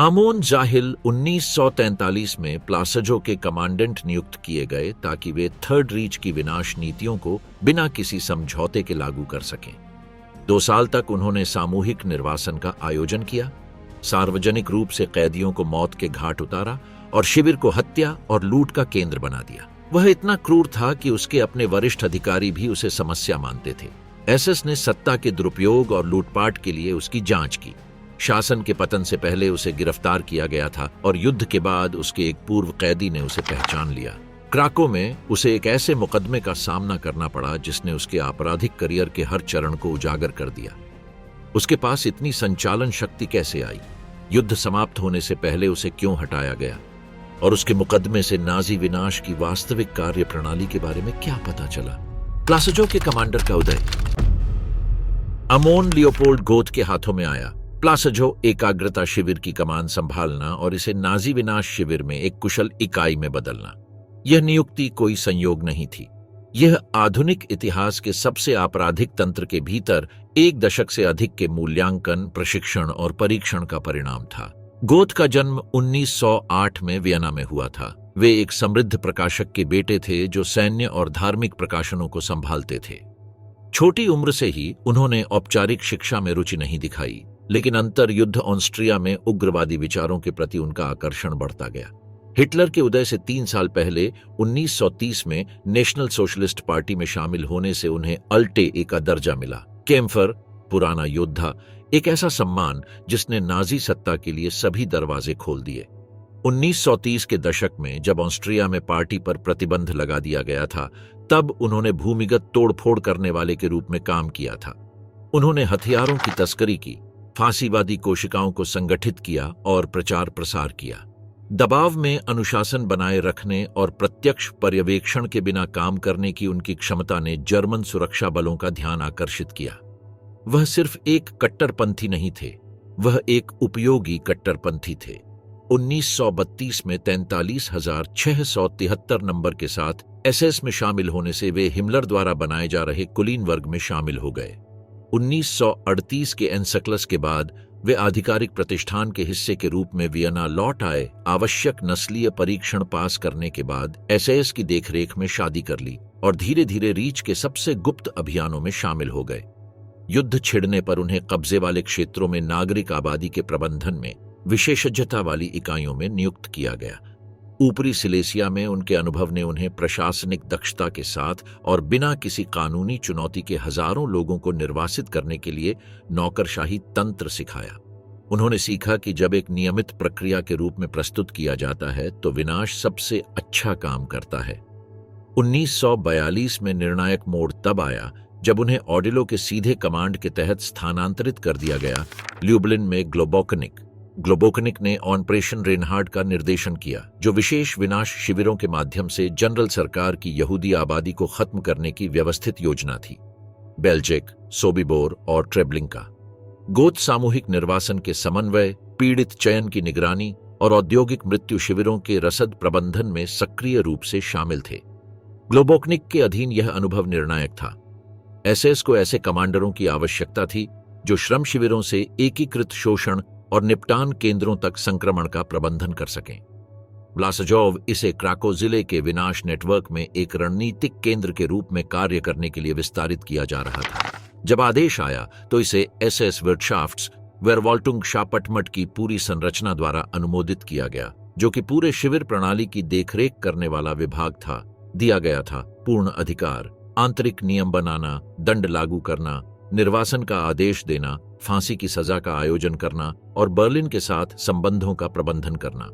आमोन जाहिल 1943 में प्लासजो के कमांडेंट नियुक्त किए गए ताकि वे थर्ड रीच की विनाश नीतियों को बिना किसी समझौते के लागू कर सकें। 2 साल तक उन्होंने सामूहिक निर्वासन का आयोजन किया, सार्वजनिक रूप से कैदियों को मौत के घाट उतारा और शिविर को हत्या और लूट का केंद्र बना दिया। वह इतना क्रूर था कि उसके अपने वरिष्ठ अधिकारी भी उसे समस्या मानते थे। एसएस ने सत्ता के दुरुपयोग और लूटपाट के लिए उसकी जांच की। शासन के पतन से पहले उसे गिरफ्तार किया गया था और युद्ध के बाद उसके एक पूर्व कैदी ने उसे पहचान लिया। क्राको में उसे एक ऐसे मुकदमे का सामना करना पड़ा जिसने उसके आपराधिक करियर के हर चरण को उजागर कर दिया। उसके पास इतनी संचालन शक्ति कैसे आई? युद्ध समाप्त होने से पहले उसे क्यों हटाया गया? और उसके मुकदमे से नाजी विनाश की वास्तविक कार्य प्रणाली के बारे में क्या पता चला? प्लासजो के कमांडर का उदय। अमोन लियोपोल्ड गोथ के हाथों में आया। प्लासजो एकाग्रता शिविर की कमान संभालना और इसे नाजी विनाश शिविर में एक कुशल इकाई में बदलना, यह नियुक्ति कोई संयोग नहीं थी। यह आधुनिक इतिहास के सबसे आपराधिक तंत्र के भीतर 1 दशक से अधिक के मूल्यांकन, प्रशिक्षण और परीक्षण का परिणाम था। गोथ का जन्म 1908 में वियना में हुआ था। वे एक समृद्ध प्रकाशक के बेटे थे जो सैन्य और धार्मिक प्रकाशनों को संभालते थे। छोटी उम्र से ही उन्होंने औपचारिक शिक्षा में रुचि नहीं दिखाई, लेकिन अंतर युद्ध ऑस्ट्रिया में उग्रवादी विचारों के प्रति उनका आकर्षण बढ़ता गया। हिटलर के उदय से 3 साल पहले 1930 में नेशनल सोशलिस्ट पार्टी में शामिल होने से उन्हें अल्टे ए का दर्जा मिला। कैम्फर, पुराना योद्धा, एक ऐसा सम्मान जिसने नाजी सत्ता के लिए सभी दरवाजे खोल दिए। 1930 के दशक में जब ऑस्ट्रिया में पार्टी पर प्रतिबंध लगा दिया गया था, तब उन्होंने भूमिगत तोड़फोड़ करने वाले के रूप में काम किया था। उन्होंने हथियारों की तस्करी की, फांसीवादी कोशिकाओं को संगठित किया और प्रचार प्रसार किया। दबाव में अनुशासन बनाए रखने और प्रत्यक्ष पर्यवेक्षण के बिना काम करने की उनकी क्षमता ने जर्मन सुरक्षा बलों का ध्यान आकर्षित किया। वह सिर्फ एक कट्टरपंथी नहीं थे, वह एक उपयोगी कट्टरपंथी थे। 1932 में 43,673 नंबर के साथ एसएस में शामिल होने से वे हिमलर द्वारा बनाए जा रहे कुलीन वर्ग में शामिल हो गए। 1938 के एनसेक्लस के बाद वे आधिकारिक प्रतिष्ठान के हिस्से के रूप में वियना लौट आए। आवश्यक नस्लीय परीक्षण पास करने के बाद एसएस की देखरेख में शादी कर ली और धीरे धीरे रीच के सबसे गुप्त अभियानों में शामिल हो गए। युद्ध छिड़ने पर उन्हें कब्जे वाले क्षेत्रों में नागरिक आबादी के प्रबंधन में विशेषज्ञता वाली इकाइयों में नियुक्त किया गया। ऊपरी सिलेसिया में उनके अनुभव ने उन्हें प्रशासनिक दक्षता के साथ और बिना किसी कानूनी चुनौती के हजारों लोगों को निर्वासित करने के लिए नौकरशाही तंत्र सिखाया। उन्होंने सीखा कि जब एक नियमित प्रक्रिया के रूप में प्रस्तुत किया जाता है तो विनाश सबसे अच्छा काम करता है। 1942 में निर्णायक मोड़ तब आया जब उन्हें ऑडिलो के सीधे कमांड के तहत स्थानांतरित कर दिया गया। ल्यूब्लिन में ग्लोबोकनिक ने ऑपरेशन रेनहार्ड का निर्देशन किया, जो विशेष विनाश शिविरों के माध्यम से जनरल सरकार की यहूदी आबादी को खत्म करने की व्यवस्थित योजना थी। बेल्जेक, सोबिबोर और ट्रेब्लिंका। गोथ सामूहिक निर्वासन के समन्वय, पीड़ित चयन की निगरानी और औद्योगिक मृत्यु शिविरों के रसद प्रबंधन में सक्रिय रूप से शामिल थे। ग्लोबोकनिक के अधीन यह अनुभव निर्णायक था। एसएस को ऐसे कमांडरों की आवश्यकता थी जो श्रम शिविरों से एकीकृत शोषण और निपटान केंद्रों तक संक्रमण का प्रबंधन कर सकें। ब्लासजोव इसे क्राको जिले के विनाश नेटवर्क में एक रणनीतिक केंद्र के रूप में कार्य करने के लिए विस्तारित किया जा रहा था। जब आदेश आया तो इसे एसएस वर्कशाफ्ट्स वेरवॉल्टुंग शापटमट की पूरी संरचना द्वारा अनुमोदित किया गया, जो कि पूरे शिविर प्रणाली की देखरेख करने वाला विभाग था। दिया गया था पूर्ण अधिकार, आंतरिक नियम बनाना, दंड लागू करना, निर्वासन का आदेश देना, फांसी की सजा का आयोजन करना और बर्लिन के साथ संबंधों का प्रबंधन करना।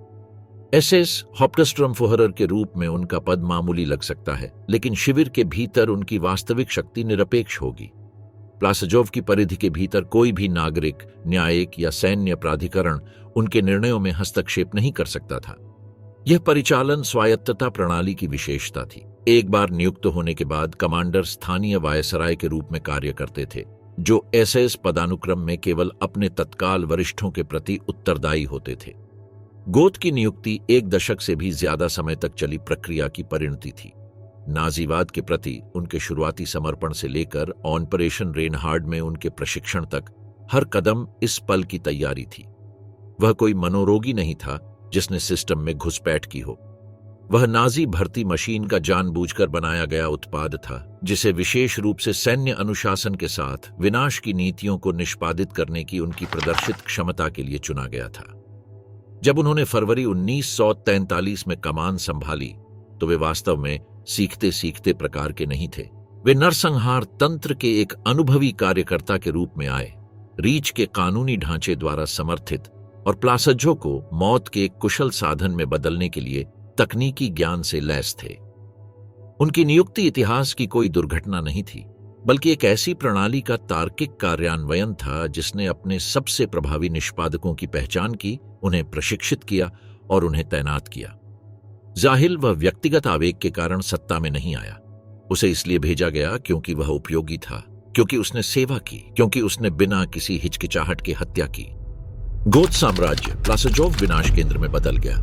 एसएस हॉप्टस्ट्रमफोहरर के रूप में उनका पद मामूली लग सकता है, लेकिन शिविर के भीतर उनकी वास्तविक शक्ति निरपेक्ष होगी। प्लासजोव की परिधि के भीतर कोई भी नागरिक, न्यायिक या सैन्य प्राधिकरण उनके निर्णयों में हस्तक्षेप नहीं कर सकता था। यह परिचालन स्वायत्तता प्रणाली की विशेषता थी। एक बार नियुक्त होने के बाद कमांडर स्थानीय वायसराय के रूप में कार्य करते थे, जो एसएस पदानुक्रम में केवल अपने तत्काल वरिष्ठों के प्रति उत्तरदायी होते थे। गोथ की नियुक्ति 1 दशक से भी ज्यादा समय तक चली प्रक्रिया की परिणति थी। नाजीवाद के प्रति उनके शुरुआती समर्पण से लेकर ऑपरेशन रेनहार्ड में उनके प्रशिक्षण तक हर कदम इस पल की तैयारी थी। वह कोई मनोरोगी नहीं था जिसने सिस्टम में घुसपैठ की हो। वह नाजी भर्ती मशीन का जानबूझकर बनाया गया उत्पाद था, जिसे विशेष रूप से सैन्य अनुशासन के साथ विनाश की नीतियों को निष्पादित करने की उनकी प्रदर्शित क्षमता के लिए चुना गया था। जब उन्होंने फरवरी 1943 में कमान संभाली तो वे वास्तव में सीखते सीखते प्रकार के नहीं थे। वे नरसंहार तंत्र के एक अनुभवी कार्यकर्ता के रूप में आए, रीच के कानूनी ढांचे द्वारा समर्थित और प्लासज्जो को मौत के एक कुशल साधन में बदलने के लिए तकनीकी ज्ञान से लैस थे। उनकी नियुक्ति इतिहास की कोई दुर्घटना नहीं थी, बल्कि एक ऐसी प्रणाली का तार्किक कार्यान्वयन था जिसने अपने सबसे प्रभावी निष्पादकों की पहचान की, उन्हें प्रशिक्षित किया और उन्हें तैनात किया। जाहिल वह व्यक्तिगत आवेग के कारण सत्ता में नहीं आया। उसे इसलिए भेजा गया क्योंकि वह उपयोगी था, क्योंकि उसने सेवा की, क्योंकि उसने बिना किसी हिचकिचाहट के हत्या की। गोथ साम्राज्य प्लासजोव विनाश केंद्र में बदल गया।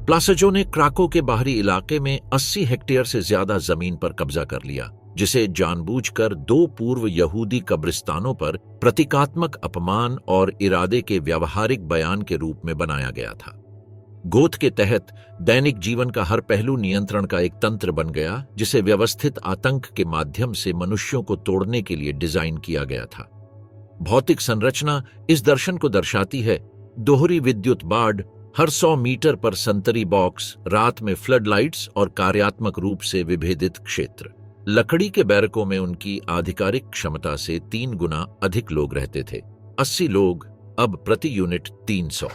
प्लासजो ने क्राको के बाहरी इलाके में 80 हेक्टेयर से ज्यादा जमीन पर कब्जा कर लिया, जिसे जानबूझकर 2 पूर्व यहूदी कब्रिस्तानों पर प्रतीकात्मक अपमान और इरादे के व्यावहारिक बयान के रूप में बनाया गया था। गोथ के तहत दैनिक जीवन का हर पहलू नियंत्रण का एक तंत्र बन गया, जिसे व्यवस्थित आतंक के माध्यम से मनुष्यों को तोड़ने के लिए डिजाइन किया गया था। भौतिक संरचना इस दर्शन को दर्शाती है। दोहरी विद्युत बाड़, हर 100 मीटर पर संतरी बॉक्स, रात में फ्लड लाइट्स और कार्यात्मक रूप से विभेदित क्षेत्र। लकड़ी के बैरकों में उनकी आधिकारिक क्षमता से 3 गुना अधिक लोग रहते थे। 80 लोग, अब प्रति यूनिट 300।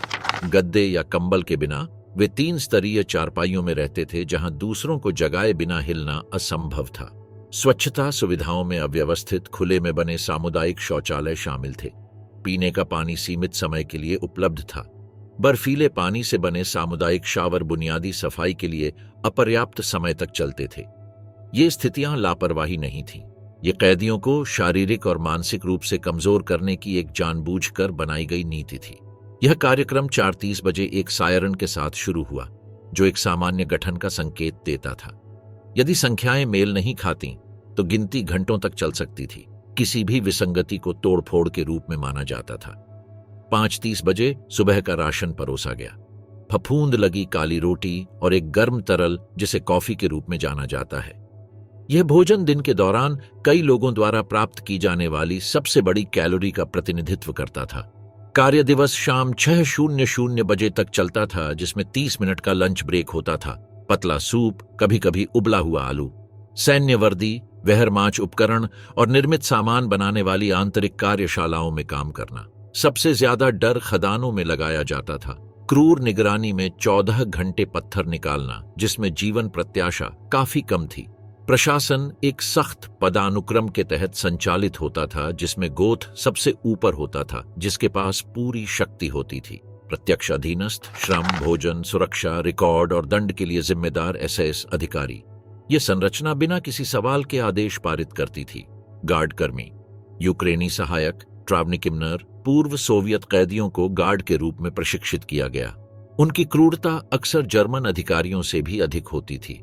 गद्दे या कंबल के बिना वे 3 स्तरीय चारपाइयों में रहते थे, जहां दूसरों को जगाए बिना हिलना असंभव था। स्वच्छता सुविधाओं में अव्यवस्थित खुले में बने सामुदायिक शौचालय शामिल थे। पीने का पानी सीमित समय के लिए उपलब्ध था। बर्फीले पानी से बने सामुदायिक शावर बुनियादी सफाई के लिए अपर्याप्त समय तक चलते थे। ये स्थितियां लापरवाही नहीं थीं। ये कैदियों को शारीरिक और मानसिक रूप से कमजोर करने की एक जानबूझकर बनाई गई नीति थी। यह कार्यक्रम 4:30 बजे एक सायरन के साथ शुरू हुआ, जो एक सामान्य गठन का संकेत देता था। यदि संख्याएं मेल नहीं खाती तो गिनती घंटों तक चल सकती थी। किसी भी विसंगति को तोड़फोड़ के रूप में माना जाता था। 5:30 बजे सुबह का राशन परोसा गया। फफूंद लगी काली रोटी और एक गर्म तरल जिसे कॉफी के रूप में जाना जाता है। यह भोजन दिन के दौरान कई लोगों द्वारा प्राप्त की जाने वाली सबसे बड़ी कैलोरी का प्रतिनिधित्व करता था। कार्य दिवस शाम 6:00 बजे तक चलता था, जिसमें 30 मिनट का लंच ब्रेक होता था। पतला सूप, कभी कभी उबला हुआ आलू। सैन्य वर्दी, वहरमाच उपकरण और निर्मित सामान बनाने वाली आंतरिक कार्यशालाओं में काम करना। सबसे ज्यादा डर खदानों में लगाया जाता था। क्रूर निगरानी में 14 घंटे पत्थर निकालना, जिसमें जीवन प्रत्याशा काफी कम थी। प्रशासन एक सख्त पदानुक्रम के तहत संचालित होता था, जिसमें गोथ सबसे ऊपर होता था, जिसके पास पूरी शक्ति होती थी। प्रत्यक्ष अधीनस्थ, श्रम, भोजन, सुरक्षा, रिकॉर्ड और दंड के लिए जिम्मेदार एसएस अधिकारी। यह संरचना बिना किसी सवाल के आदेश पारित करती थी। गार्ड कर्मी, यूक्रेनी सहायक, ट्रावनिकिमनर, पूर्व सोवियत कैदियों को गार्ड के रूप में प्रशिक्षित किया गया। उनकी क्रूरता अक्सर जर्मन अधिकारियों से भी अधिक होती थी।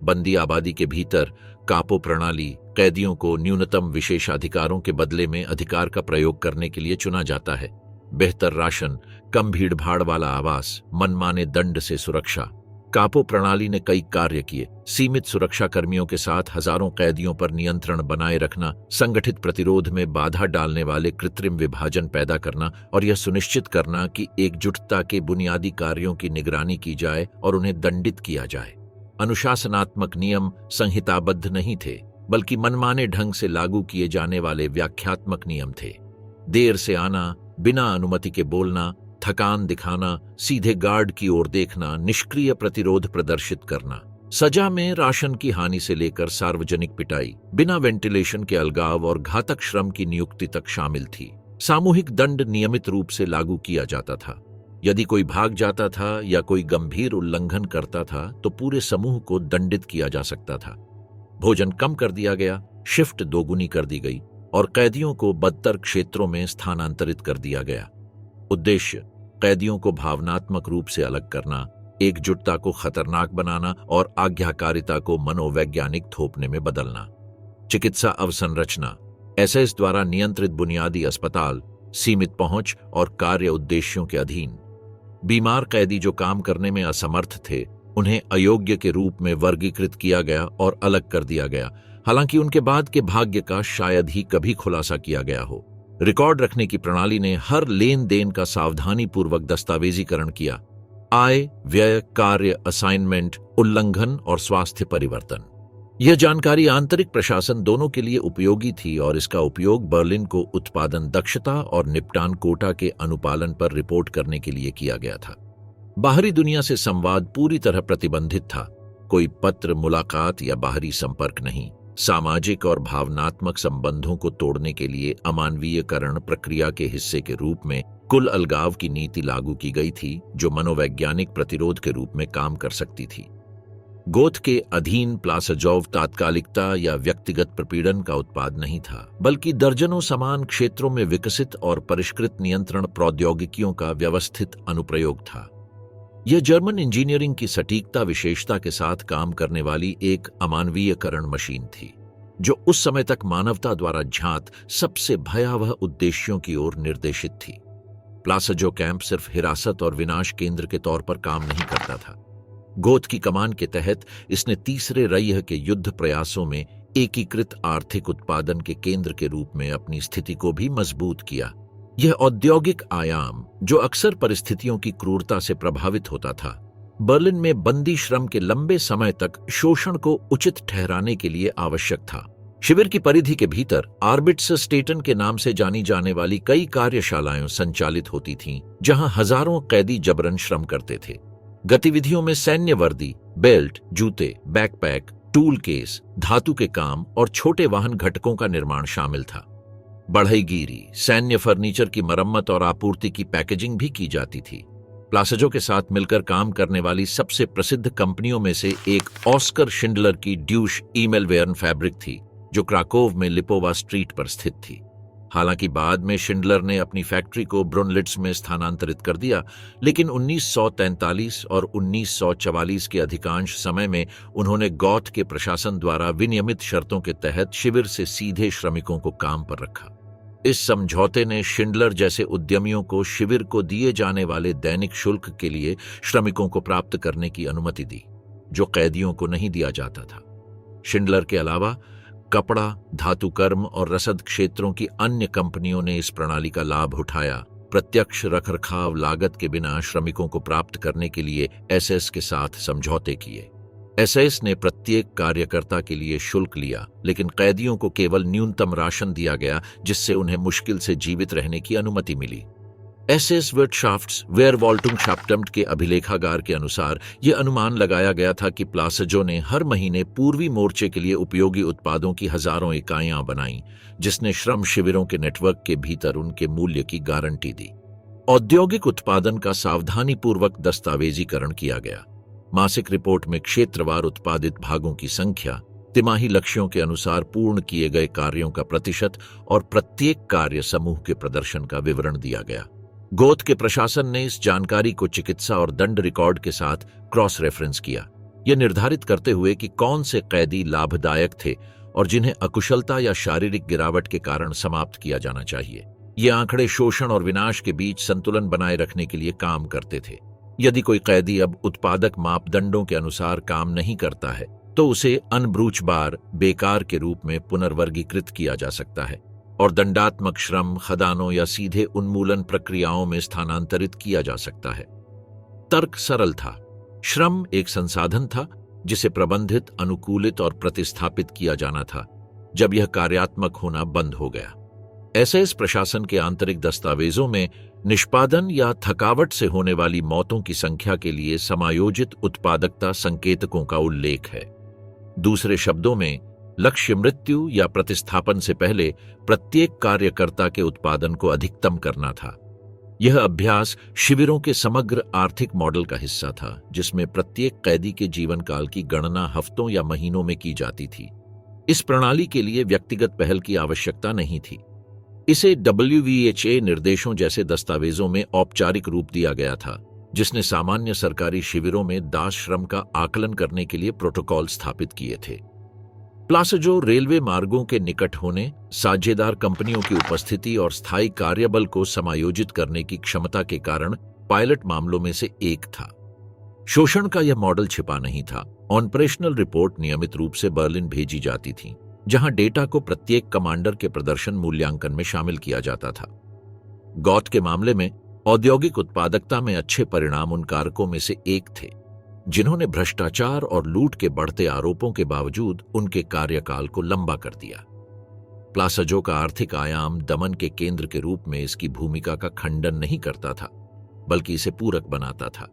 बंदी आबादी के भीतर कापो प्रणाली कैदियों को न्यूनतम विशेषाधिकारों के बदले में अधिकार का प्रयोग करने के लिए चुना जाता है। बेहतर राशन, कम भीड़भाड़ वाला आवास, मनमाने दंड से सुरक्षा। कापो प्रणाली ने कई कार्य किए। सीमित सुरक्षा कर्मियों के साथ हजारों कैदियों पर नियंत्रण बनाए रखना, संगठित प्रतिरोध में बाधा डालने वाले कृत्रिम विभाजन पैदा करना और यह सुनिश्चित करना कि एकजुटता के बुनियादी कार्यों की निगरानी की जाए और उन्हें दंडित किया जाए। अनुशासनात्मक नियम संहिताबद्ध नहीं थे, बल्कि मनमाने ढंग से लागू किए जाने वाले व्याख्यात्मक नियम थे। देर से आना, बिना अनुमति के बोलना, थकान दिखाना, सीधे गार्ड की ओर देखना, निष्क्रिय प्रतिरोध प्रदर्शित करना। सजा में राशन की हानि से लेकर सार्वजनिक पिटाई, बिना वेंटिलेशन के अलगाव और घातक श्रम की नियुक्ति तक शामिल थी। सामूहिक दंड नियमित रूप से लागू किया जाता था। यदि कोई भाग जाता था या कोई गंभीर उल्लंघन करता था तो पूरे समूह को दंडित किया जा सकता था। भोजन कम कर दिया गया, शिफ्ट दोगुनी कर दी गई और कैदियों को बदतर क्षेत्रों में स्थानांतरित कर दिया गया। उद्देश्य, कैदियों को भावनात्मक रूप से अलग करना, एकजुटता को खतरनाक बनाना और आज्ञाकारिता को मनोवैज्ञानिक थोपने में बदलना। चिकित्सा अवसंरचना, एसएस द्वारा नियंत्रित बुनियादी अस्पताल, सीमित पहुंच और कार्य उद्देश्यों के अधीन। बीमार कैदी जो काम करने में असमर्थ थे, उन्हें अयोग्य के रूप में वर्गीकृत किया गया और अलग कर दिया गया, हालांकि उनके बाद के भाग्य का शायद ही कभी खुलासा किया गया हो। रिकॉर्ड रखने की प्रणाली ने हर लेन देन का सावधानीपूर्वक दस्तावेजीकरण किया। आय, व्यय, कार्य, असाइनमेंट, उल्लंघन और स्वास्थ्य परिवर्तन। यह जानकारी आंतरिक प्रशासन दोनों के लिए उपयोगी थी और इसका उपयोग बर्लिन को उत्पादन दक्षता और निपटान कोटा के अनुपालन पर रिपोर्ट करने के लिए किया गया था। बाहरी दुनिया से संवाद पूरी तरह प्रतिबंधित था। कोई पत्र, मुलाकात या बाहरी संपर्क नहीं। सामाजिक और भावनात्मक संबंधों को तोड़ने के लिए अमानवीयकरण प्रक्रिया के हिस्से के रूप में कुल अलगाव की नीति लागू की गई थी, जो मनोवैज्ञानिक प्रतिरोध के रूप में काम कर सकती थी। गोथ के अधीन प्लासजोव तात्कालिकता या व्यक्तिगत प्रपीड़न का उत्पाद नहीं था, बल्कि दर्जनों समान क्षेत्रों में विकसित और परिष्कृत नियंत्रण प्रौद्योगिकियों का व्यवस्थित अनुप्रयोग था। यह जर्मन इंजीनियरिंग की सटीकता विशेषता के साथ काम करने वाली एक अमानवीयकरण मशीन थी, जो उस समय तक मानवता द्वारा ज्ञात सबसे भयावह उद्देश्यों की ओर निर्देशित थी। प्लासजो कैंप सिर्फ हिरासत और विनाश केंद्र के तौर पर काम नहीं करता था। गोथ की कमान के तहत इसने तीसरे रय्य के युद्ध प्रयासों में एकीकृत आर्थिक उत्पादन के केंद्र के रूप में अपनी स्थिति को भी मजबूत किया। यह औद्योगिक आयाम, जो अक्सर परिस्थितियों की क्रूरता से प्रभावित होता था, बर्लिन में बंदी श्रम के लंबे समय तक शोषण को उचित ठहराने के लिए आवश्यक था। शिविर की परिधि के भीतर आर्बिट्सस्टेटन के नाम से जानी जाने वाली कई कार्यशालाएं संचालित होती थीं, जहां हजारों कैदी जबरन श्रम करते थे। गतिविधियों में सैन्य वर्दी, बेल्ट, जूते, बैकपैक, टूल केस, धातु के काम और छोटे वाहन घटकों का निर्माण शामिल था। बढ़ईगीरी, सैन्य फर्नीचर की मरम्मत और आपूर्ति की पैकेजिंग भी की जाती थी। प्लासजो के साथ मिलकर काम करने वाली सबसे प्रसिद्ध कंपनियों में से एक ऑस्कर शिंडलर की ड्यूश ईमेलवेयर्न फैब्रिक थी, जो क्राकोव में लिपोवा स्ट्रीट पर स्थित थी। हालांकि बाद में शिंडलर ने अपनी फैक्ट्री को ब्रुनलिट्ज में स्थानांतरित कर दिया, लेकिन 1943 और 1944 के अधिकांश समय में उन्होंने गॉथ के प्रशासन द्वारा विनियमित शर्तों के तहत शिविर से सीधे श्रमिकों को काम पर रखा। इस समझौते ने शिंडलर जैसे उद्यमियों को शिविर को दिए जाने वाले दैनिक शुल्क के लिए श्रमिकों को प्राप्त करने की अनुमति दी, जो कैदियों को नहीं दिया जाता था। शिंडलर के अलावा कपड़ा, धातु कर्म और रसद क्षेत्रों की अन्य कंपनियों ने इस प्रणाली का लाभ उठाया। प्रत्यक्ष रखरखाव लागत के बिना श्रमिकों को प्राप्त करने के लिए एसएस के साथ समझौते किए। एसएस ने प्रत्येक कार्यकर्ता के लिए शुल्क लिया, लेकिन कैदियों को केवल न्यूनतम राशन दिया गया, जिससे उन्हें मुश्किल से जीवित रहने की अनुमति मिली। एसएस वर्टशाफ्ट्स वेयरवॉल्टुंगशाफ्टम्ट के अभिलेखागार के अनुसार यह अनुमान लगाया गया था कि प्लासजो ने हर महीने पूर्वी मोर्चे के लिए उपयोगी उत्पादों की हजारों इकाइयां बनाई, जिसने श्रम शिविरों के नेटवर्क के भीतर उनके मूल्य की गारंटी दी। औद्योगिक उत्पादन का सावधानीपूर्वक दस्तावेजीकरण किया गया। मासिक रिपोर्ट में क्षेत्रवार उत्पादित भागों की संख्या, तिमाही लक्ष्यों के अनुसार पूर्ण किए गए कार्यों का प्रतिशत और प्रत्येक कार्य समूह के प्रदर्शन का विवरण दिया गया। गोथ के प्रशासन ने इस जानकारी को चिकित्सा और दंड रिकॉर्ड के साथ क्रॉस रेफरेंस किया, यह निर्धारित करते हुए कि कौन से कैदी लाभदायक थे और जिन्हें अकुशलता या शारीरिक गिरावट के कारण समाप्त किया जाना चाहिए। ये आंकड़े शोषण और विनाश के बीच संतुलन बनाए रखने के लिए काम करते थे। यदि कोई कैदी अब उत्पादक मापदंडों के अनुसार काम नहीं करता है, तो उसे अनब्रूचबार बेकार के रूप में पुनर्वर्गीकृत किया जा सकता है और दंडात्मक श्रम, खदानों या सीधे उन्मूलन प्रक्रियाओं में स्थानांतरित किया जा सकता है। तर्क सरल था। श्रम एक संसाधन था जिसे प्रबंधित, अनुकूलित और प्रतिस्थापित किया जाना था जब यह कार्यात्मक होना बंद हो गया। एसएस प्रशासन के आंतरिक दस्तावेजों में निष्पादन या थकावट से होने वाली मौतों की संख्या के लिए समायोजित उत्पादकता संकेतकों का उल्लेख है। दूसरे शब्दों में, लक्ष्य मृत्यु या प्रतिस्थापन से पहले प्रत्येक कार्यकर्ता के उत्पादन को अधिकतम करना था। यह अभ्यास शिविरों के समग्र आर्थिक मॉडल का हिस्सा था, जिसमें प्रत्येक कैदी के जीवन काल की गणना हफ्तों या महीनों में की जाती थी। इस प्रणाली के लिए व्यक्तिगत पहल की आवश्यकता नहीं थी। इसे WVHA निर्देशों जैसे दस्तावेजों में औपचारिक रूप दिया गया था, जिसने सामान्य सरकारी शिविरों में दास श्रम का आकलन करने के लिए प्रोटोकॉल स्थापित किए थे। प्लासजो रेलवे मार्गों के निकट होने, साझेदार कंपनियों की उपस्थिति और स्थायी कार्यबल को समायोजित करने की क्षमता के कारण पायलट मामलों में से एक था। शोषण का यह मॉडल छिपा नहीं था। ऑपरेशनल रिपोर्ट नियमित रूप से बर्लिन भेजी जाती थी, जहां डेटा को प्रत्येक कमांडर के प्रदर्शन मूल्यांकन में शामिल किया जाता था। गौत के मामले में औद्योगिक उत्पादकता में अच्छे परिणाम उन कारकों में से एक थे जिन्होंने भ्रष्टाचार और लूट के बढ़ते आरोपों के बावजूद उनके कार्यकाल को लंबा कर दिया। प्लासजो का आर्थिक आयाम दमन के केंद्र के रूप में इसकी भूमिका का खंडन नहीं करता था, बल्कि इसे पूरक बनाता था।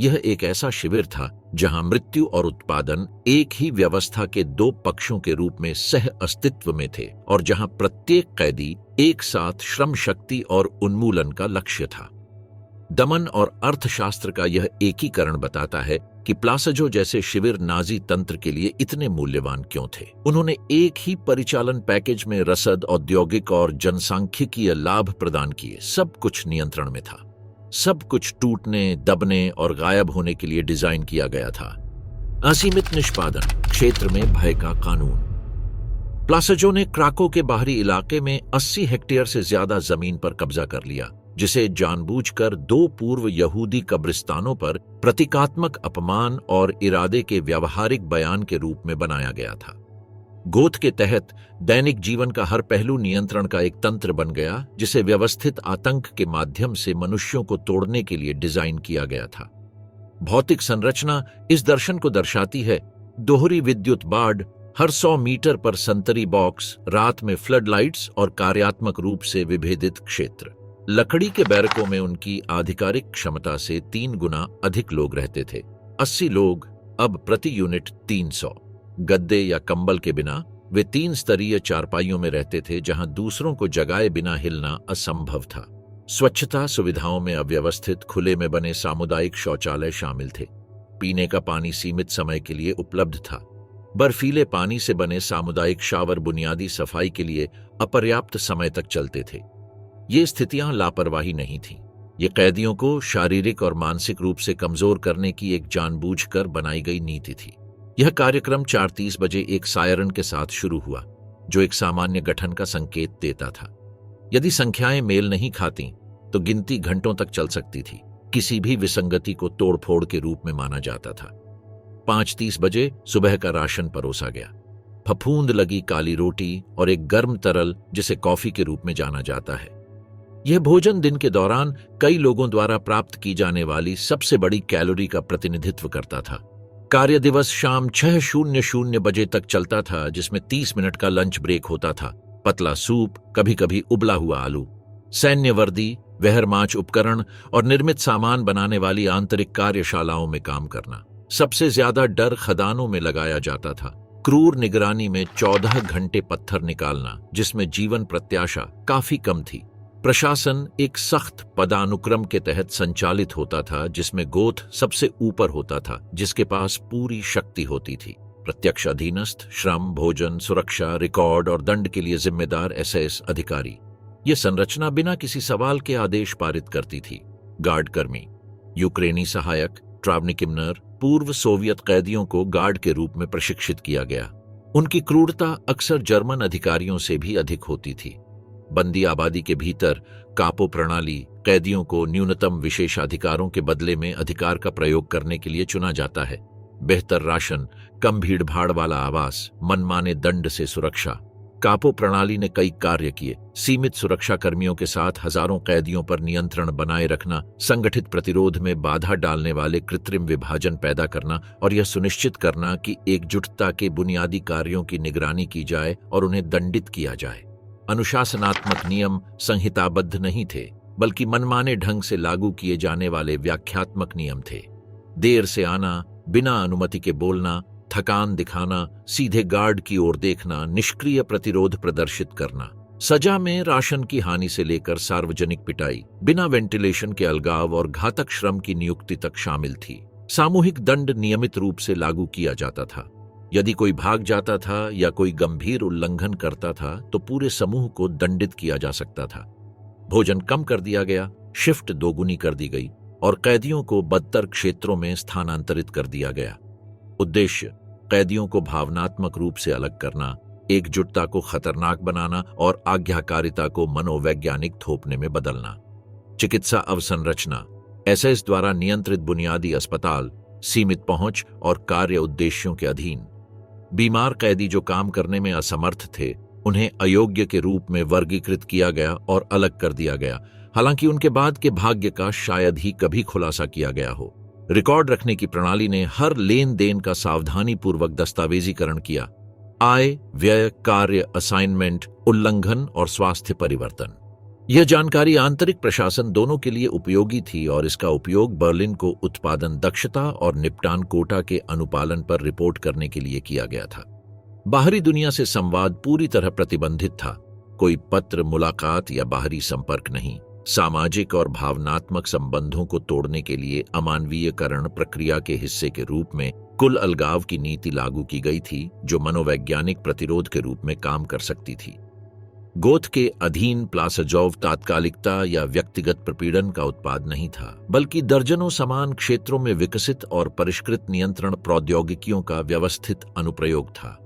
यह एक ऐसा शिविर था जहां मृत्यु और उत्पादन एक ही व्यवस्था के दो पक्षों के रूप में सह अस्तित्व में थे और जहां प्रत्येक कैदी एक साथ श्रम शक्ति और उन्मूलन का लक्ष्य था। दमन और अर्थशास्त्र का यह एकीकरण बताता है कि प्लासजो जैसे शिविर नाजी तंत्र के लिए इतने मूल्यवान क्यों थे। उन्होंने एक ही परिचालन पैकेज में रसद, औद्योगिक और जनसांख्यिकीय लाभ प्रदान किए। सब कुछ नियंत्रण में था। सब कुछ टूटने, दबने और गायब होने के लिए डिजाइन किया गया था। असीमित निष्पादन, क्षेत्र में भय का कानून। प्लासजो ने क्राको के बाहरी इलाके में 80 हेक्टेयर से ज्यादा जमीन पर कब्जा कर लिया, जिसे जानबूझकर 2 पूर्व यहूदी कब्रिस्तानों पर प्रतीकात्मक अपमान और इरादे के व्यावहारिक बयान के रूप में बनाया गया था। गोथ के तहत दैनिक जीवन का हर पहलू नियंत्रण का एक तंत्र बन गया, जिसे व्यवस्थित आतंक के माध्यम से मनुष्यों को तोड़ने के लिए डिजाइन किया गया था। भौतिक संरचना इस दर्शन को दर्शाती है। दोहरी विद्युत बाड़, हर 100 मीटर पर संतरी बॉक्स, रात में फ्लड लाइट्स और कार्यात्मक रूप से विभेदित क्षेत्र। लकड़ी के बैरकों में उनकी आधिकारिक क्षमता से 3 गुना अधिक लोग रहते थे। 80 लोग, अब प्रति यूनिट 300। गद्दे या कंबल के बिना वे 3 स्तरीय चारपाइयों में रहते थे, जहां दूसरों को जगाए बिना हिलना असंभव था। स्वच्छता सुविधाओं में अव्यवस्थित खुले में बने सामुदायिक शौचालय शामिल थे। पीने का पानी सीमित समय के लिए उपलब्ध था। बर्फीले पानी से बने सामुदायिक शावर बुनियादी सफाई के लिए अपर्याप्त समय तक चलते थे। ये स्थितियां लापरवाही नहीं थीं। ये कैदियों को शारीरिक और मानसिक रूप से कमजोर करने की एक जानबूझकर बनाई गई नीति थी। यह कार्यक्रम 4:30 बजे एक सायरन के साथ शुरू हुआ, जो एक सामान्य गठन का संकेत देता था। यदि संख्याएं मेल नहीं खाती तो गिनती घंटों तक चल सकती थी। किसी भी विसंगति को तोड़फोड़ के रूप में माना जाता था। 5:30 बजे सुबह का राशन परोसा गया। फफूंद लगी काली रोटी और एक गर्म तरल जिसे कॉफी के रूप में जाना जाता है। यह भोजन दिन के दौरान कई लोगों द्वारा प्राप्त की जाने वाली सबसे बड़ी कैलोरी का प्रतिनिधित्व करता था। कार्य दिवस शाम 6:00 बजे तक चलता था, जिसमें 30 मिनट का लंच ब्रेक होता था। पतला सूप, कभी कभी उबला हुआ आलू। सैन्य वर्दी, वहरमाच उपकरण और निर्मित सामान बनाने वाली आंतरिक कार्यशालाओं में काम करना। सबसे ज्यादा डर खदानों में लगाया जाता था। क्रूर निगरानी में 14 घंटे पत्थर निकालना, जिसमें जीवन प्रत्याशा काफी कम थी। प्रशासन एक सख्त पदानुक्रम के तहत संचालित होता था, जिसमें गोथ सबसे ऊपर होता था, जिसके पास पूरी शक्ति होती थी। प्रत्यक्ष अधीनस्थ, श्रम, भोजन, सुरक्षा, रिकॉर्ड और दंड के लिए जिम्मेदार एसएस अधिकारी। यह संरचना बिना किसी सवाल के आदेश पारित करती थी। गार्ड कर्मी, यूक्रेनी सहायक, ट्रावनिकिमनर, पूर्व सोवियत कैदियों को गार्ड के रूप में प्रशिक्षित किया गया। उनकी क्रूरता अक्सर जर्मन अधिकारियों से भी अधिक होती थी। बंदी आबादी के भीतर कापो प्रणाली कैदियों को न्यूनतम विशेषाधिकारों के बदले में अधिकार का प्रयोग करने के लिए चुना जाता है। बेहतर राशन, कम भीड़भाड़ वाला आवास, मनमाने दंड से सुरक्षा। कापो प्रणाली ने कई कार्य किए। सीमित सुरक्षा कर्मियों के साथ हजारों कैदियों पर नियंत्रण बनाए रखना, संगठित प्रतिरोध में बाधा डालने वाले कृत्रिम विभाजन पैदा करना और यह सुनिश्चित करना कि एकजुटता के बुनियादी कार्यों की निगरानी की जाए और उन्हें दंडित किया जाए। अनुशासनात्मक नियम संहिताबद्ध नहीं थे, बल्कि मनमाने ढंग से लागू किए जाने वाले व्याख्यात्मक नियम थे। देर से आना, बिना अनुमति के बोलना, थकान दिखाना, सीधे गार्ड की ओर देखना, निष्क्रिय प्रतिरोध प्रदर्शित करना। सजा में राशन की हानि से लेकर सार्वजनिक पिटाई, बिना वेंटिलेशन के अलगाव और घातक श्रम की नियुक्ति तक शामिल थी। सामूहिक दंड नियमित रूप से लागू किया जाता था। यदि कोई भाग जाता था या कोई गंभीर उल्लंघन करता था तो पूरे समूह को दंडित किया जा सकता था। भोजन कम कर दिया गया, शिफ्ट दोगुनी कर दी गई और कैदियों को बदतर क्षेत्रों में स्थानांतरित कर दिया गया। उद्देश्य, कैदियों को भावनात्मक रूप से अलग करना, एकजुटता को खतरनाक बनाना और आज्ञाकारिता को मनोवैज्ञानिक थोपने में बदलना। चिकित्सा अवसंरचना, एसएस द्वारा नियंत्रित बुनियादी अस्पताल, सीमित पहुंच और कार्य उद्देश्यों के अधीन। बीमार कैदी जो काम करने में असमर्थ थे, उन्हें अयोग्य के रूप में वर्गीकृत किया गया और अलग कर दिया गया, हालांकि उनके बाद के भाग्य का शायद ही कभी खुलासा किया गया हो। रिकॉर्ड रखने की प्रणाली ने हर लेन देन का सावधानीपूर्वक दस्तावेजीकरण किया। आय, व्यय, कार्य, असाइनमेंट, उल्लंघन और स्वास्थ्य परिवर्तन। यह जानकारी आंतरिक प्रशासन दोनों के लिए उपयोगी थी और इसका उपयोग बर्लिन को उत्पादन दक्षता और निपटान कोटा के अनुपालन पर रिपोर्ट करने के लिए किया गया था। बाहरी दुनिया से संवाद पूरी तरह प्रतिबंधित था। कोई पत्र, मुलाकात या बाहरी संपर्क नहीं। सामाजिक और भावनात्मक संबंधों को तोड़ने के लिए अमानवीयकरण प्रक्रिया के हिस्से के रूप में कुल अलगाव की नीति लागू की गई थी, जो मनोवैज्ञानिक प्रतिरोध के रूप में काम कर सकती थी। गोथ के अधीन प्लासजोव तात्कालिकता या व्यक्तिगत प्रपीड़न का उत्पाद नहीं था, बल्कि दर्जनों समान क्षेत्रों में विकसित और परिष्कृत नियंत्रण प्रौद्योगिकियों का व्यवस्थित अनुप्रयोग था।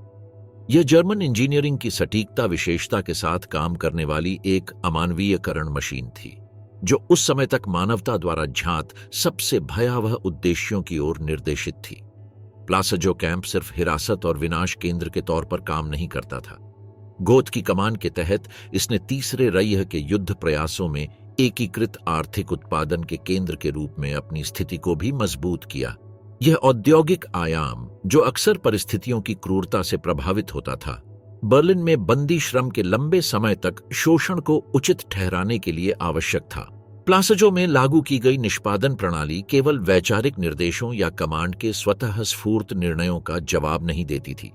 यह जर्मन इंजीनियरिंग की सटीकता विशेषता के साथ काम करने वाली एक अमानवीयकरण मशीन थी, जो उस समय तक मानवता द्वारा ज्ञात सबसे भयावह उद्देश्यों की ओर निर्देशित थी। प्लासजो कैंप सिर्फ हिरासत और विनाश केंद्र के तौर पर काम नहीं करता था। गोथ की कमान के तहत इसने तीसरे रय्य के युद्ध प्रयासों में एकीकृत आर्थिक उत्पादन के केंद्र के रूप में अपनी स्थिति को भी मजबूत किया। यह औद्योगिक आयाम, जो अक्सर परिस्थितियों की क्रूरता से प्रभावित होता था, बर्लिन में बंदी श्रम के लंबे समय तक शोषण को उचित ठहराने के लिए आवश्यक था। प्लासजो में लागू की गई निष्पादन प्रणाली केवल वैचारिक निर्देशों या कमांड के स्वतः स्फूर्त निर्णयों का जवाब नहीं देती थी।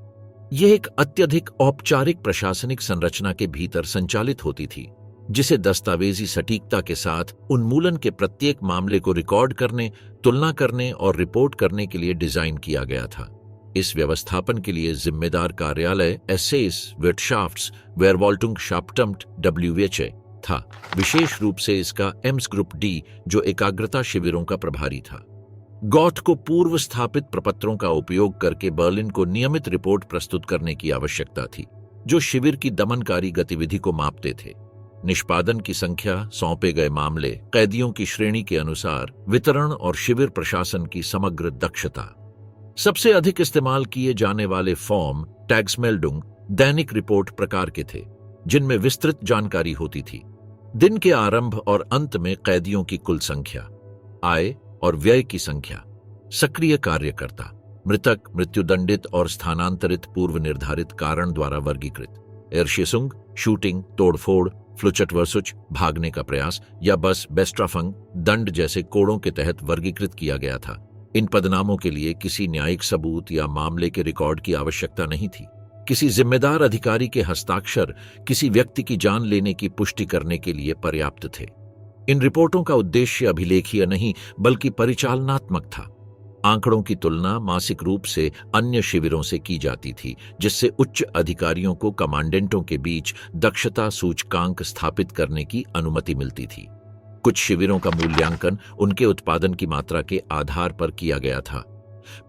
यह एक अत्यधिक औपचारिक प्रशासनिक संरचना के भीतर संचालित होती थी, जिसे दस्तावेजी सटीकता के साथ उन्मूलन के प्रत्येक मामले को रिकॉर्ड करने, तुलना करने और रिपोर्ट करने के लिए डिजाइन किया गया था। इस व्यवस्थापन के लिए जिम्मेदार कार्यालय एसेस विर्टशाफ्ट्स वेरवॉल्टुंगशाफ्टम्ट WHA था, विशेष रूप से इसका एम्स ग्रुप डी, जो एकाग्रता शिविरों का प्रभारी था। गॉथ को पूर्व स्थापित प्रपत्रों का उपयोग करके बर्लिन को नियमित रिपोर्ट प्रस्तुत करने की आवश्यकता थी, जो शिविर की दमनकारी गतिविधि को मापते थे। निष्पादन की संख्या, सौंपे गए मामले, कैदियों की श्रेणी के अनुसार वितरण और शिविर प्रशासन की समग्र दक्षता। सबसे अधिक इस्तेमाल किए जाने वाले फॉर्म टैग्समेल्डुंग दैनिक रिपोर्ट प्रकार के थे, जिनमें विस्तृत जानकारी होती थी। दिन के आरंभ और अंत में कैदियों की कुल संख्या, आय और व्यय की संख्या, सक्रिय कार्यकर्ता, मृतक, मृत्युदंडित और स्थानांतरित पूर्व निर्धारित कारण द्वारा वर्गीकृत, एर्शेसुंग, शूटिंग, तोड़फोड़, फ्लुचटवर्सुच, भागने का प्रयास, या बस बेस्ट्राफंग, दंड जैसे कोड़ों के तहत वर्गीकृत किया गया था। इन पदनामों के लिए किसी न्यायिक सबूत या मामले के रिकॉर्ड की आवश्यकता नहीं थी। किसी जिम्मेदार अधिकारी के हस्ताक्षर किसी व्यक्ति की जान लेने की पुष्टि करने के लिए पर्याप्त थे। इन रिपोर्टों का उद्देश्य अभिलेखीय नहीं, बल्कि परिचालनात्मक था। आंकड़ों की तुलना मासिक रूप से अन्य शिविरों से की जाती थी, जिससे उच्च अधिकारियों को कमांडेंटों के बीच दक्षता सूचकांक स्थापित करने की अनुमति मिलती थी। कुछ शिविरों का मूल्यांकन उनके उत्पादन की मात्रा के आधार पर किया गया था।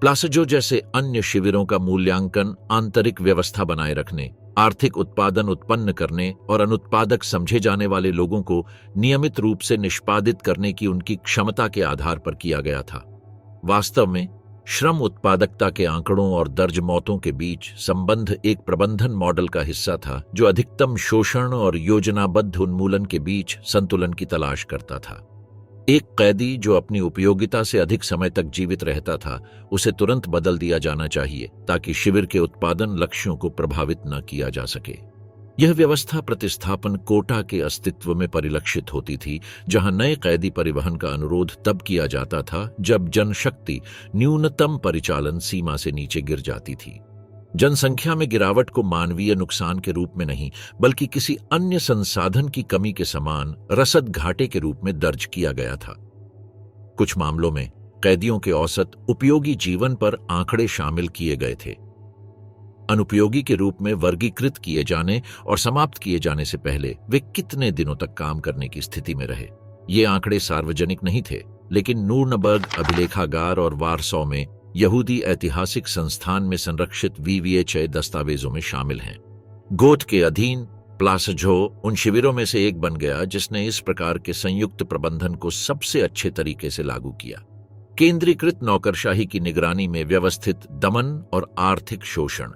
प्लासजो जैसे अन्य शिविरों का मूल्यांकन आंतरिक व्यवस्था बनाए रखने, आर्थिक उत्पादन उत्पन्न करने और अनुत्पादक समझे जाने वाले लोगों को नियमित रूप से निष्पादित करने की उनकी क्षमता के आधार पर किया गया था। वास्तव में श्रम उत्पादकता के आंकड़ों और दर्ज मौतों के बीच संबंध एक प्रबंधन मॉडल का हिस्सा था, जो अधिकतम शोषण और योजनाबद्ध उन्मूलन के बीच संतुलन की तलाश करता था। एक कैदी जो अपनी उपयोगिता से अधिक समय तक जीवित रहता था, उसे तुरंत बदल दिया जाना चाहिए ताकि शिविर के उत्पादन लक्ष्यों को प्रभावित न किया जा सके। यह व्यवस्था प्रतिस्थापन कोटा के अस्तित्व में परिलक्षित होती थी, जहां नए कैदी परिवहन का अनुरोध तब किया जाता था जब जनशक्ति न्यूनतम परिचालन सीमा से नीचे गिर जाती थी। जनसंख्या में गिरावट को मानवीय नुकसान के रूप में नहीं, बल्कि किसी अन्य संसाधन की कमी के समान रसद घाटे के रूप में दर्ज किया गया था। कुछ मामलों में कैदियों के औसत उपयोगी जीवन पर आंकड़े शामिल किए गए थे। अनुपयोगी के रूप में वर्गीकृत किए जाने और समाप्त किए जाने से पहले वे कितने दिनों तक काम करने की स्थिति में रहे। ये आंकड़े सार्वजनिक नहीं थे, लेकिन नूर्नबर्ग अभिलेखागार और वारसॉ में यहूदी ऐतिहासिक संस्थान में संरक्षित VVHA दस्तावेजों में शामिल हैं। गोथ के अधीन प्लासझो उन शिविरों में से एक बन गया जिसने इस प्रकार के संयुक्त प्रबंधन को सबसे अच्छे तरीके से लागू किया। केंद्रीकृत नौकरशाही की निगरानी में व्यवस्थित दमन और आर्थिक शोषण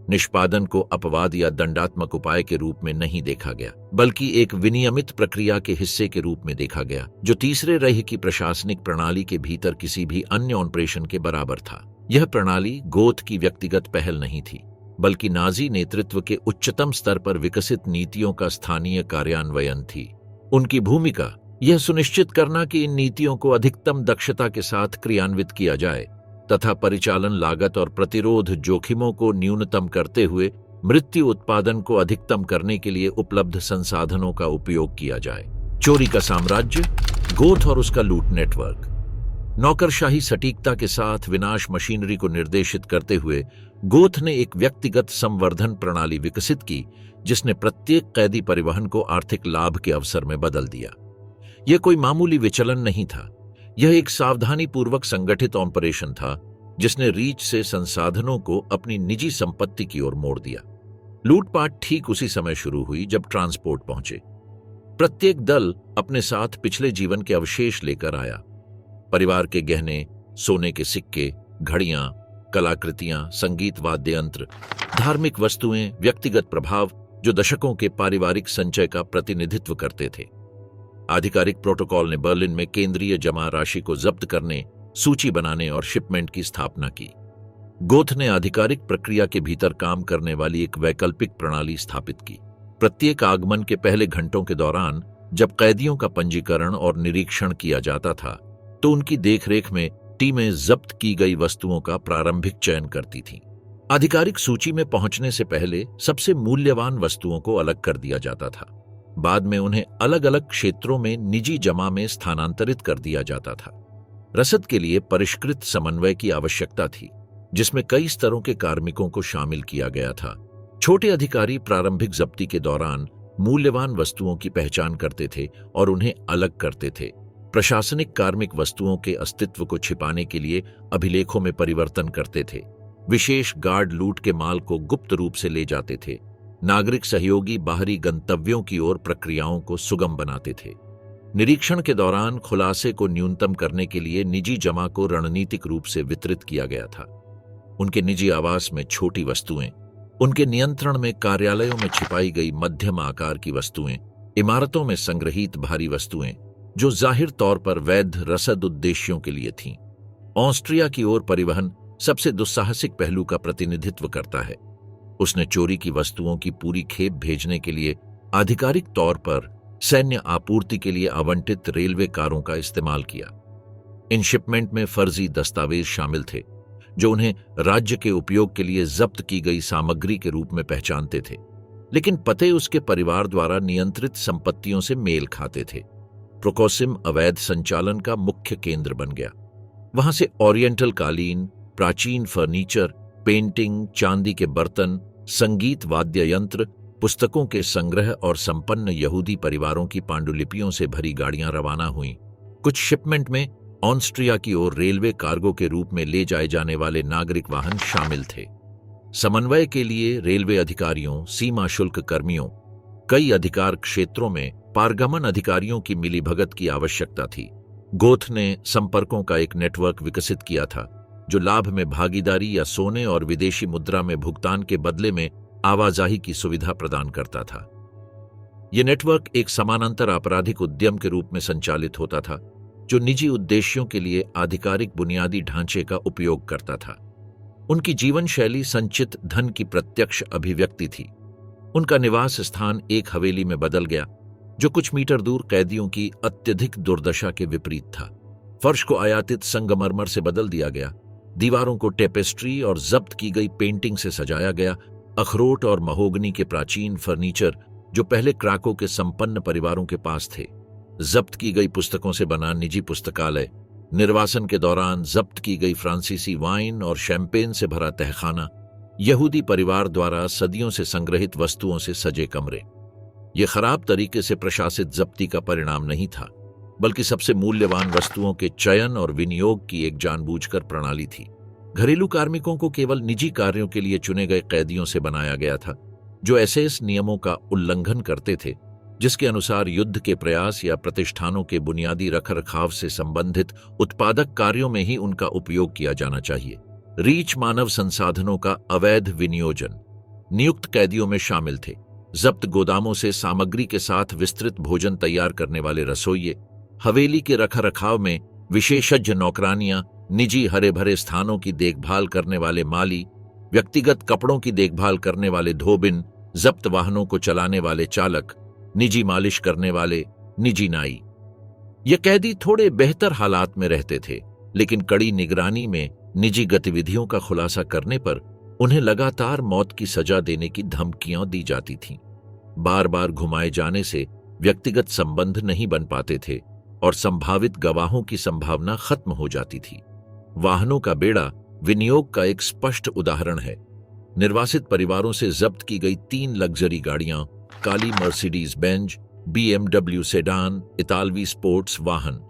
निष्पादन को अपवाद या दंडात्मक उपाय के रूप में नहीं देखा गया, बल्कि एक विनियमित प्रक्रिया के हिस्से के रूप में देखा गया, जो तीसरे रेह की प्रशासनिक प्रणाली के भीतर किसी भी अन्य ऑपरेशन के बराबर था। यह प्रणाली गोथ की व्यक्तिगत पहल नहीं थी, बल्कि नाजी नेतृत्व के उच्चतम स्तर पर विकसित नीतियों का स्थानीय कार्यान्वयन थी। उनकी भूमिका यह सुनिश्चित करना कि इन नीतियों को अधिकतम दक्षता के साथ क्रियान्वित किया जाए तथा परिचालन लागत और प्रतिरोध जोखिमों को न्यूनतम करते हुए मृत्यु उत्पादन को अधिकतम करने के लिए उपलब्ध संसाधनों का उपयोग किया जाए। चोरी का साम्राज्य, गोथ और उसका लूट नेटवर्क। नौकरशाही सटीकता के साथ विनाश मशीनरी को निर्देशित करते हुए गोथ ने एक व्यक्तिगत संवर्धन प्रणाली विकसित की जिसने प्रत्येक कैदी परिवहन को आर्थिक लाभ के अवसर में बदल दिया। यह कोई मामूली विचलन नहीं था, यह एक सावधानीपूर्वक संगठित ऑपरेशन था जिसने रीच से संसाधनों को अपनी निजी संपत्ति की ओर मोड़ दिया। लूटपाट ठीक उसी समय शुरू हुई जब ट्रांसपोर्ट पहुंचे। प्रत्येक दल अपने साथ पिछले जीवन के अवशेष लेकर आया। परिवार के गहने, सोने के सिक्के, घड़ियां, कलाकृतियां, संगीत वाद्य यंत्र, धार्मिक वस्तुएं, व्यक्तिगत प्रभाव जो दशकों के पारिवारिक संचय का प्रतिनिधित्व करते थे। आधिकारिक प्रोटोकॉल ने बर्लिन में केंद्रीय जमा राशि को जब्त करने, सूची बनाने और शिपमेंट की स्थापना की। गोथ ने आधिकारिक प्रक्रिया के भीतर काम करने वाली एक वैकल्पिक प्रणाली स्थापित की। प्रत्येक आगमन के पहले घंटों के दौरान जब कैदियों का पंजीकरण और निरीक्षण किया जाता था, तो उनकी देखरेख में टीमें जब्त की गई वस्तुओं का प्रारंभिक चयन करती थीं। आधिकारिक सूची में पहुंचने से पहले सबसे मूल्यवान वस्तुओं को अलग कर दिया जाता था। बाद में उन्हें अलग अलग क्षेत्रों में निजी जमा में स्थानांतरित कर दिया जाता था। रसद के लिए परिष्कृत समन्वय की आवश्यकता थी, जिसमें कई स्तरों के कार्मिकों को शामिल किया गया था। छोटे अधिकारी प्रारंभिक जब्ती के दौरान मूल्यवान वस्तुओं की पहचान करते थे और उन्हें अलग करते थे। प्रशासनिक कार्मिक वस्तुओं के अस्तित्व को छिपाने के लिए अभिलेखों में परिवर्तन करते थे। विशेष गार्ड लूट के माल को गुप्त रूप से ले जाते थे। नागरिक सहयोगी बाहरी गंतव्यों की ओर प्रक्रियाओं को सुगम बनाते थे। निरीक्षण के दौरान खुलासे को न्यूनतम करने के लिए निजी जमा को रणनीतिक रूप से वितरित किया गया था। उनके निजी आवास में छोटी वस्तुएं, उनके नियंत्रण में कार्यालयों में छिपाई गई मध्यम आकार की वस्तुएं, इमारतों में संग्रहीत भारी वस्तुएं जो जाहिर तौर पर वैध रसद उद्देश्यों के लिए थीं। ऑस्ट्रिया की ओर परिवहन सबसे दुस्साहसिक पहलू का प्रतिनिधित्व करता है। उसने चोरी की वस्तुओं की पूरी खेप भेजने के लिए आधिकारिक तौर पर सैन्य आपूर्ति के लिए आवंटित रेलवे कारों का इस्तेमाल किया। इन शिपमेंट में फर्जी दस्तावेज शामिल थे जो उन्हें राज्य के उपयोग के लिए जब्त की गई सामग्री के रूप में पहचानते थे, लेकिन पते उसके परिवार द्वारा नियंत्रित संपत्तियों से मेल खाते थे। प्रोकोसिम अवैध संचालन का मुख्य केंद्र बन गया। वहां से ओरिएंटल कालीन, प्राचीन फर्नीचर, पेंटिंग, चांदी के बर्तन, संगीत वाद्य यंत्र, पुस्तकों के संग्रह और संपन्न यहूदी परिवारों की पांडुलिपियों से भरी गाड़ियां रवाना हुईं। कुछ शिपमेंट में ऑस्ट्रिया की ओर रेलवे कार्गो के रूप में ले जाए जाने वाले नागरिक वाहन शामिल थे। समन्वय के लिए रेलवे अधिकारियों, सीमा शुल्क कर्मियों, कई अधिकार क्षेत्रों में पारगमन अधिकारियों की मिलीभगत की आवश्यकता थी। गोथ ने संपर्कों का एक नेटवर्क विकसित किया था जो लाभ में भागीदारी या सोने और विदेशी मुद्रा में भुगतान के बदले में आवाजाही की सुविधा प्रदान करता था। यह नेटवर्क एक समानांतर आपराधिक उद्यम के रूप में संचालित होता था जो निजी उद्देश्यों के लिए आधिकारिक बुनियादी ढांचे का उपयोग करता था। उनकी जीवन शैली संचित धन की प्रत्यक्ष अभिव्यक्ति थी। उनका निवास स्थान एक हवेली में बदल गया जो कुछ मीटर दूर कैदियों की अत्यधिक दुर्दशा के विपरीत था। फर्श को आयातित संगमरमर से बदल दिया गया, दीवारों को टेपेस्ट्री और जब्त की गई पेंटिंग से सजाया गया। अखरोट और महोगनी के प्राचीन फर्नीचर जो पहले क्राको के संपन्न परिवारों के पास थे, जब्त की गई पुस्तकों से बना निजी पुस्तकालय, निर्वासन के दौरान जब्त की गई फ्रांसीसी वाइन और शैंपेन से भरा तहखाना, यहूदी परिवार द्वारा सदियों से संग्रहित वस्तुओं से सजे कमरे। यह खराब तरीके से प्रशासित जब्ती का परिणाम नहीं था, बल्कि सबसे मूल्यवान वस्तुओं के चयन और विनियोग की एक जानबूझकर प्रणाली थी। घरेलू कार्मिकों को केवल निजी कार्यों के लिए चुने गए कैदियों से बनाया गया था, जो एसएस नियमों का उल्लंघन करते थे, जिसके अनुसार युद्ध के प्रयास या प्रतिष्ठानों के बुनियादी रखरखाव से संबंधित उत्पादक कार्यों में ही उनका उपयोग किया जाना चाहिए। रीच मानव संसाधनों का अवैध विनियोजन नियुक्त कैदियों में शामिल थे। जब्त गोदामों से सामग्री के साथ विस्तृत भोजन तैयार करने वाले रसोइये, हवेली के रखरखाव में विशेषज्ञ नौकरानियां, निजी हरे भरे स्थानों की देखभाल करने वाले माली, व्यक्तिगत कपड़ों की देखभाल करने वाले धोबिन, जब्त वाहनों को चलाने वाले चालक, निजी मालिश करने वाले, निजी नाई। ये कैदी थोड़े बेहतर हालात में रहते थे, लेकिन कड़ी निगरानी में निजी गतिविधियों का खुलासा करने पर उन्हें लगातार मौत की सजा देने की धमकियां दी जाती थीं। बार बार घुमाए जाने से व्यक्तिगत संबंध नहीं बन पाते थे और संभावित गवाहों की संभावना खत्म हो जाती थी। वाहनों का बेड़ा विनियोग का एक स्पष्ट उदाहरण है। निर्वासित परिवारों से जब्त की गई 3 लग्जरी गाड़ियां, काली मर्सिडीज बेंज, BMW सेडान, इतालवी स्पोर्ट्स वाहन,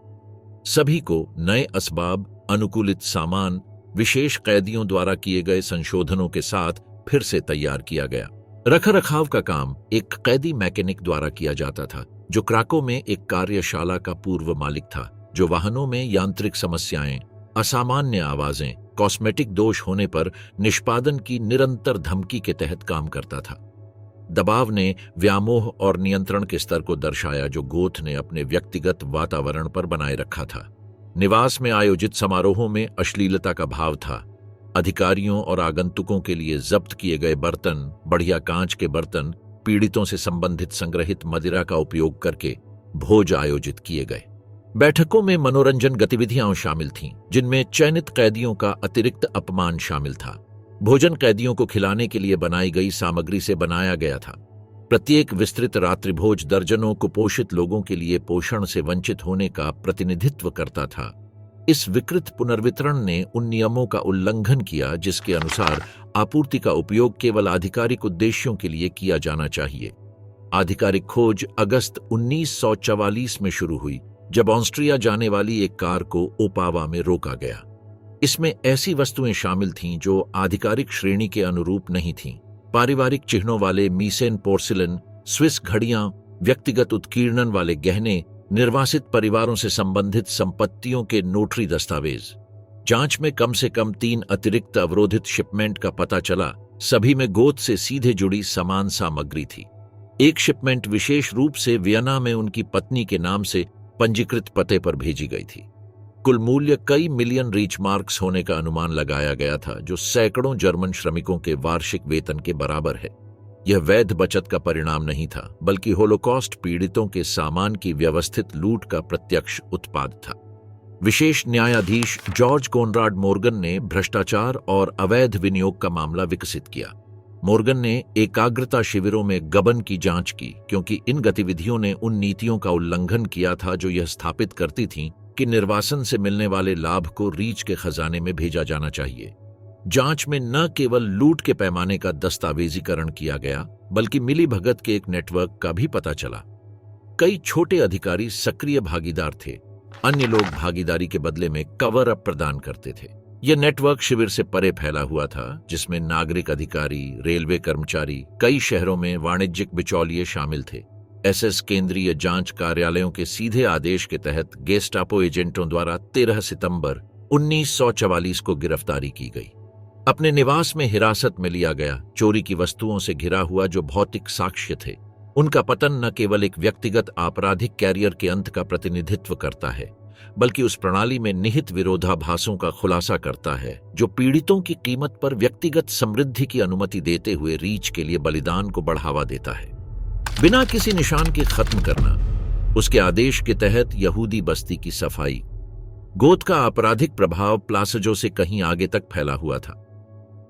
सभी को नए असबाब, अनुकूलित सामान, विशेष कैदियों द्वारा किए गए संशोधनों के साथ फिर से तैयार किया गया। रखरखाव का काम एक कैदी मैकेनिक द्वारा किया जाता था, जो क्राको में एक कार्यशाला का पूर्व मालिक था, जो वाहनों में यांत्रिक समस्याएं, असामान्य आवाजें, कॉस्मेटिक दोष होने पर निष्पादन की निरंतर धमकी के तहत काम करता था। दबाव ने व्यामोह और नियंत्रण के स्तर को दर्शाया जो गोथ ने अपने व्यक्तिगत वातावरण पर बनाए रखा था। निवास में आयोजित समारोहों में अश्लीलता का भाव था। अधिकारियों और आगंतुकों के लिए जब्त किए गए बर्तन, बढ़िया कांच के बर्तन, पीड़ितों से संबंधित संग्रहित मदिरा का उपयोग करके भोज आयोजित किए गए। बैठकों में मनोरंजन गतिविधियां शामिल थीं, जिनमें चयनित कैदियों का अतिरिक्त अपमान शामिल था। भोजन कैदियों को खिलाने के लिए बनाई गई सामग्री से बनाया गया था। प्रत्येक विस्तृत रात्रिभोज दर्जनों कुपोषित लोगों के लिए पोषण से वंचित होने का प्रतिनिधित्व करता था। इस विकृत पुनर्वितरण ने उन नियमों का उल्लंघन किया जिसके अनुसार आपूर्ति का उपयोग केवल आधिकारिक उद्देश्यों के लिए किया जाना चाहिए। आधिकारिक खोज अगस्त 1944 में शुरू हुई, जब ऑस्ट्रिया जाने वाली एक कार को ओपावा में रोका गया। इसमें ऐसी वस्तुएं शामिल थीं जो आधिकारिक श्रेणी के अनुरूप नहीं थीं। पारिवारिक चिन्हों वाले मीसेन पोर्सिलन, स्विस घड़ियां, व्यक्तिगत उत्कीर्णन वाले गहने, निर्वासित परिवारों से संबंधित संपत्तियों के नोटरी दस्तावेज। जांच में कम से कम 3 अतिरिक्त अवरोधित शिपमेंट का पता चला। सभी में गोद से सीधे जुड़ी समान सामग्री थी। एक शिपमेंट विशेष रूप से वियना में उनकी पत्नी के नाम से पंजीकृत पते पर भेजी गई थी। कुल मूल्य कई मिलियन रीच मार्क्स होने का अनुमान लगाया गया था, जो सैकड़ों जर्मन श्रमिकों के वार्षिक वेतन के बराबर है। यह वैध बचत का परिणाम नहीं था, बल्कि होलोकॉस्ट पीड़ितों के सामान की व्यवस्थित लूट का प्रत्यक्ष उत्पाद था। विशेष न्यायाधीश जॉर्ज कोनराड मोर्गन ने भ्रष्टाचार और अवैध विनियोग का मामला विकसित किया। मोर्गन ने एकाग्रता शिविरों में गबन की जांच की, क्योंकि इन गतिविधियों ने उन नीतियों का उल्लंघन किया था जो यह स्थापित करती थीं कि निर्वासन से मिलने वाले लाभ को रीच के खजाने में भेजा जाना चाहिए। जांच में न केवल लूट के पैमाने का दस्तावेजीकरण किया गया, बल्कि मिलीभगत के एक नेटवर्क का भी पता चला। कई छोटे अधिकारी सक्रिय भागीदार थे। अन्य लोग भागीदारी के बदले में कवर अप प्रदान करते थे। यह नेटवर्क शिविर से परे फैला हुआ था, जिसमें नागरिक अधिकारी, रेलवे कर्मचारी, कई शहरों में वाणिज्यिक बिचौलिए शामिल थे। एसएस केंद्रीय जांच कार्यालयों के सीधे आदेश के तहत गेस्टापो एजेंटों द्वारा 13 सितंबर 1944 को गिरफ्तारी की गई। अपने निवास में हिरासत में लिया गया, चोरी की वस्तुओं से घिरा हुआ जो भौतिक साक्ष्य थे। उनका पतन न केवल एक व्यक्तिगत आपराधिक कैरियर के अंत का प्रतिनिधित्व करता है, बल्कि उस प्रणाली में निहित विरोधाभासों का खुलासा करता है जो पीड़ितों की कीमत पर व्यक्तिगत समृद्धि की अनुमति देते हुए रीच के लिए बलिदान को बढ़ावा देता है। बिना किसी निशान के खत्म करना। उसके आदेश के तहत यहूदी बस्ती की सफाई। गोथ का आपराधिक प्रभाव प्लासजो से कहीं आगे तक फैला हुआ था।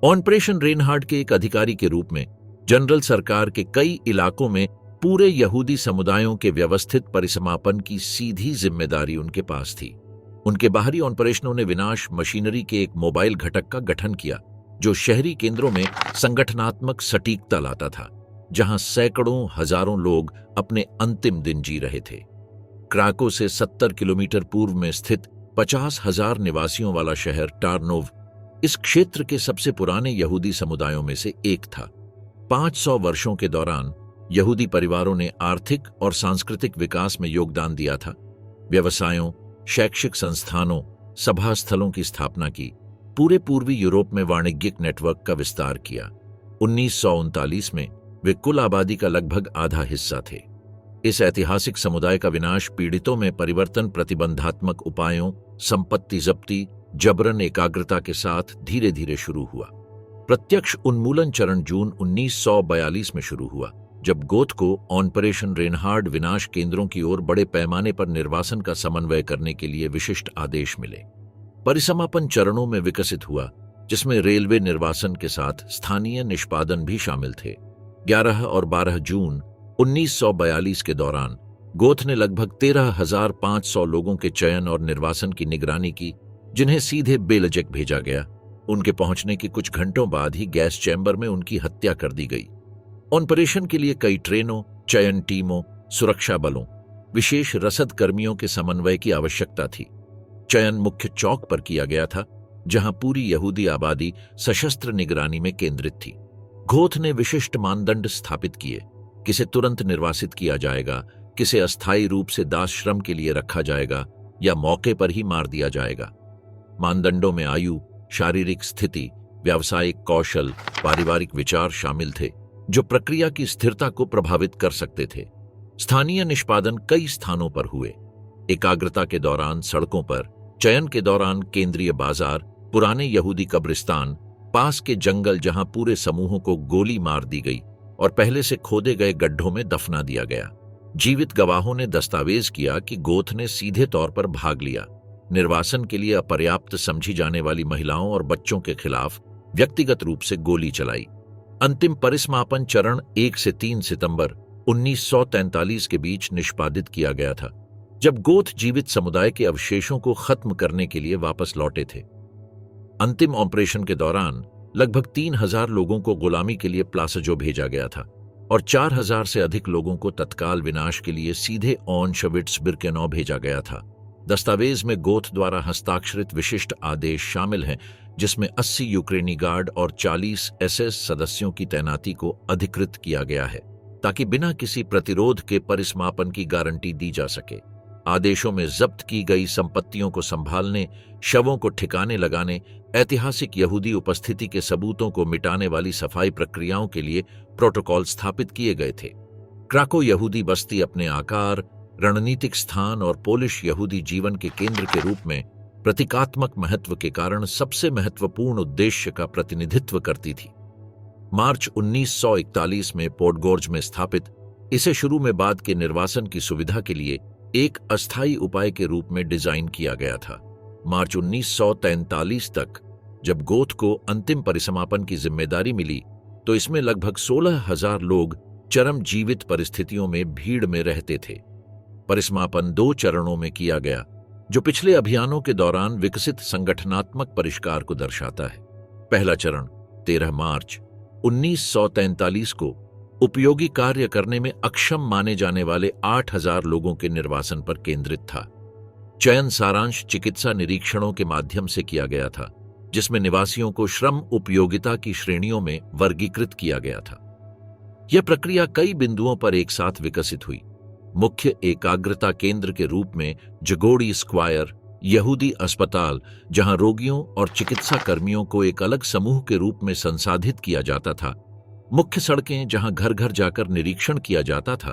ऑपरेशन रेनहार्ड के एक अधिकारी के रूप में जनरल सरकार के कई इलाकों में पूरे यहूदी समुदायों के व्यवस्थित परिसमापन की सीधी जिम्मेदारी उनके पास थी। उनके बाहरी ऑपरेशनों ने विनाश मशीनरी के एक मोबाइल घटक का गठन किया, जो शहरी केंद्रों में संगठनात्मक सटीकता लाता था, जहां सैकड़ों हजारों लोग अपने अंतिम दिन जी रहे थे। क्राको से 70 किलोमीटर पूर्व में स्थित 50,000 निवासियों वाला शहर टार्नोव इस क्षेत्र के सबसे पुराने यहूदी समुदायों में से एक था। 500 वर्षों के दौरान यहूदी परिवारों ने आर्थिक और सांस्कृतिक विकास में योगदान दिया था। व्यवसायों, शैक्षिक संस्थानों, सभा स्थलों की स्थापना की, पूरे पूर्वी यूरोप में वाणिज्यिक नेटवर्क का विस्तार किया। 1939 में वे कुल आबादी का लगभग आधा हिस्सा थे। इस ऐतिहासिक समुदाय का विनाश पीड़ितों में परिवर्तन प्रतिबंधात्मक उपायों, संपत्ति जब्ती, जबरन एकाग्रता के साथ धीरे धीरे शुरू हुआ। प्रत्यक्ष उन्मूलन चरण जून 1942 में शुरू हुआ, जब गोथ को ऑपरेशन रेनहार्ड विनाश केंद्रों की ओर बड़े पैमाने पर निर्वासन का समन्वय करने के लिए विशिष्ट आदेश मिले। परिसमापन चरणों में विकसित हुआ, जिसमें रेलवे निर्वासन के साथ स्थानीय निष्पादन भी शामिल थे। 11 और 12 जून 1942 के दौरान गोथ ने लगभग 13,500 लोगों के चयन और निर्वासन की निगरानी की, जिन्हें सीधे बेलजक भेजा गया। उनके पहुंचने के कुछ घंटों बाद ही गैस चैम्बर में उनकी हत्या कर दी गई। ऑपरेशन के लिए कई ट्रेनों, चयन टीमों, सुरक्षा बलों, विशेष रसद कर्मियों के समन्वय की आवश्यकता थी। चयन मुख्य चौक पर किया गया था, जहां पूरी यहूदी आबादी सशस्त्र निगरानी में केंद्रित थी। गोथ ने विशिष्ट मानदंड स्थापित किए, किसे तुरंत निर्वासित किया जाएगा, किसे अस्थायी रूप से दासश्रम के लिए रखा जाएगा या मौके पर ही मार दिया जाएगा। मानदंडों में आयु, शारीरिक स्थिति, व्यावसायिक कौशल, पारिवारिक विचार शामिल थे, जो प्रक्रिया की स्थिरता को प्रभावित कर सकते थे। स्थानीय निष्पादन कई स्थानों पर हुए। एकाग्रता के दौरान सड़कों पर, चयन के दौरान केंद्रीय बाजार, पुराने यहूदी कब्रिस्तान, पास के जंगल जहां पूरे समूहों को गोली मार दी गई और पहले से खोदे गए गड्ढों में दफना दिया गया। जीवित गवाहों ने दस्तावेज किया कि गोथ ने सीधे तौर पर भाग लिया। निर्वासन के लिए अपर्याप्त समझी जाने वाली महिलाओं और बच्चों के खिलाफ व्यक्तिगत रूप से गोली चलाई। अंतिम परिसमापन चरण 1 से 3 सितंबर 1943 के बीच निष्पादित किया गया था, जब गोथ जीवित समुदाय के अवशेषों को खत्म करने के लिए वापस लौटे थे। अंतिम ऑपरेशन के दौरान लगभग 3,000 लोगों को गुलामी के लिए प्लासजो भेजा गया था और 4,000 से अधिक लोगों को तत्काल विनाश के लिए सीधे ऑनशविट्स बिर्केनौ भेजा गया था। दस्तावेज में गोथ द्वारा हस्ताक्षरित विशिष्ट आदेश शामिल हैं, जिसमें 80 यूक्रेनी गार्ड और 40 एसएस सदस्यों की तैनाती को अधिकृत किया गया है, ताकि बिना किसी प्रतिरोध के परिसमापन की गारंटी दी जा सके। आदेशों में जब्त की गई संपत्तियों को संभालने, शवों को ठिकाने लगाने, ऐतिहासिक यहूदी उपस्थिति के सबूतों को मिटाने वाली सफाई प्रक्रियाओं के लिए प्रोटोकॉल स्थापित किए गए थे। क्राको यहूदी बस्ती अपने आकार, रणनीतिक स्थान और पोलिश यहूदी जीवन के केंद्र के रूप में प्रतीकात्मक महत्व के कारण सबसे महत्वपूर्ण उद्देश्य का प्रतिनिधित्व करती थी। मार्च 1941 में पोर्टगोर्ज में स्थापित इसे शुरू में बाद के निर्वासन की सुविधा के लिए एक अस्थायी उपाय के रूप में डिजाइन किया गया था। मार्च 1943 तक, जब गोथ को अंतिम परिसमापन की जिम्मेदारी मिली, तो इसमें लगभग 16,000 लोग चरम जीवित परिस्थितियों में भीड़ में रहते थे। परिसमापन 2 चरणों में किया गया, जो पिछले अभियानों के दौरान विकसित संगठनात्मक परिष्कार को दर्शाता है। पहला चरण 13 मार्च 1943 को उपयोगी कार्य करने में अक्षम माने जाने वाले 8,000 लोगों के निर्वासन पर केंद्रित था। चयन सारांश चिकित्सा निरीक्षणों के माध्यम से किया गया था, जिसमें निवासियों को श्रम उपयोगिता की श्रेणियों में वर्गीकृत किया गया था। यह प्रक्रिया कई बिंदुओं पर एक साथ विकसित हुई। मुख्य एकाग्रता केंद्र के रूप में जगोड़ी स्क्वायर यहूदी अस्पताल, जहां रोगियों और चिकित्सा कर्मियों को एक अलग समूह के रूप में संसाधित किया जाता था। मुख्य सड़कें, जहां घर घर जाकर निरीक्षण किया जाता था।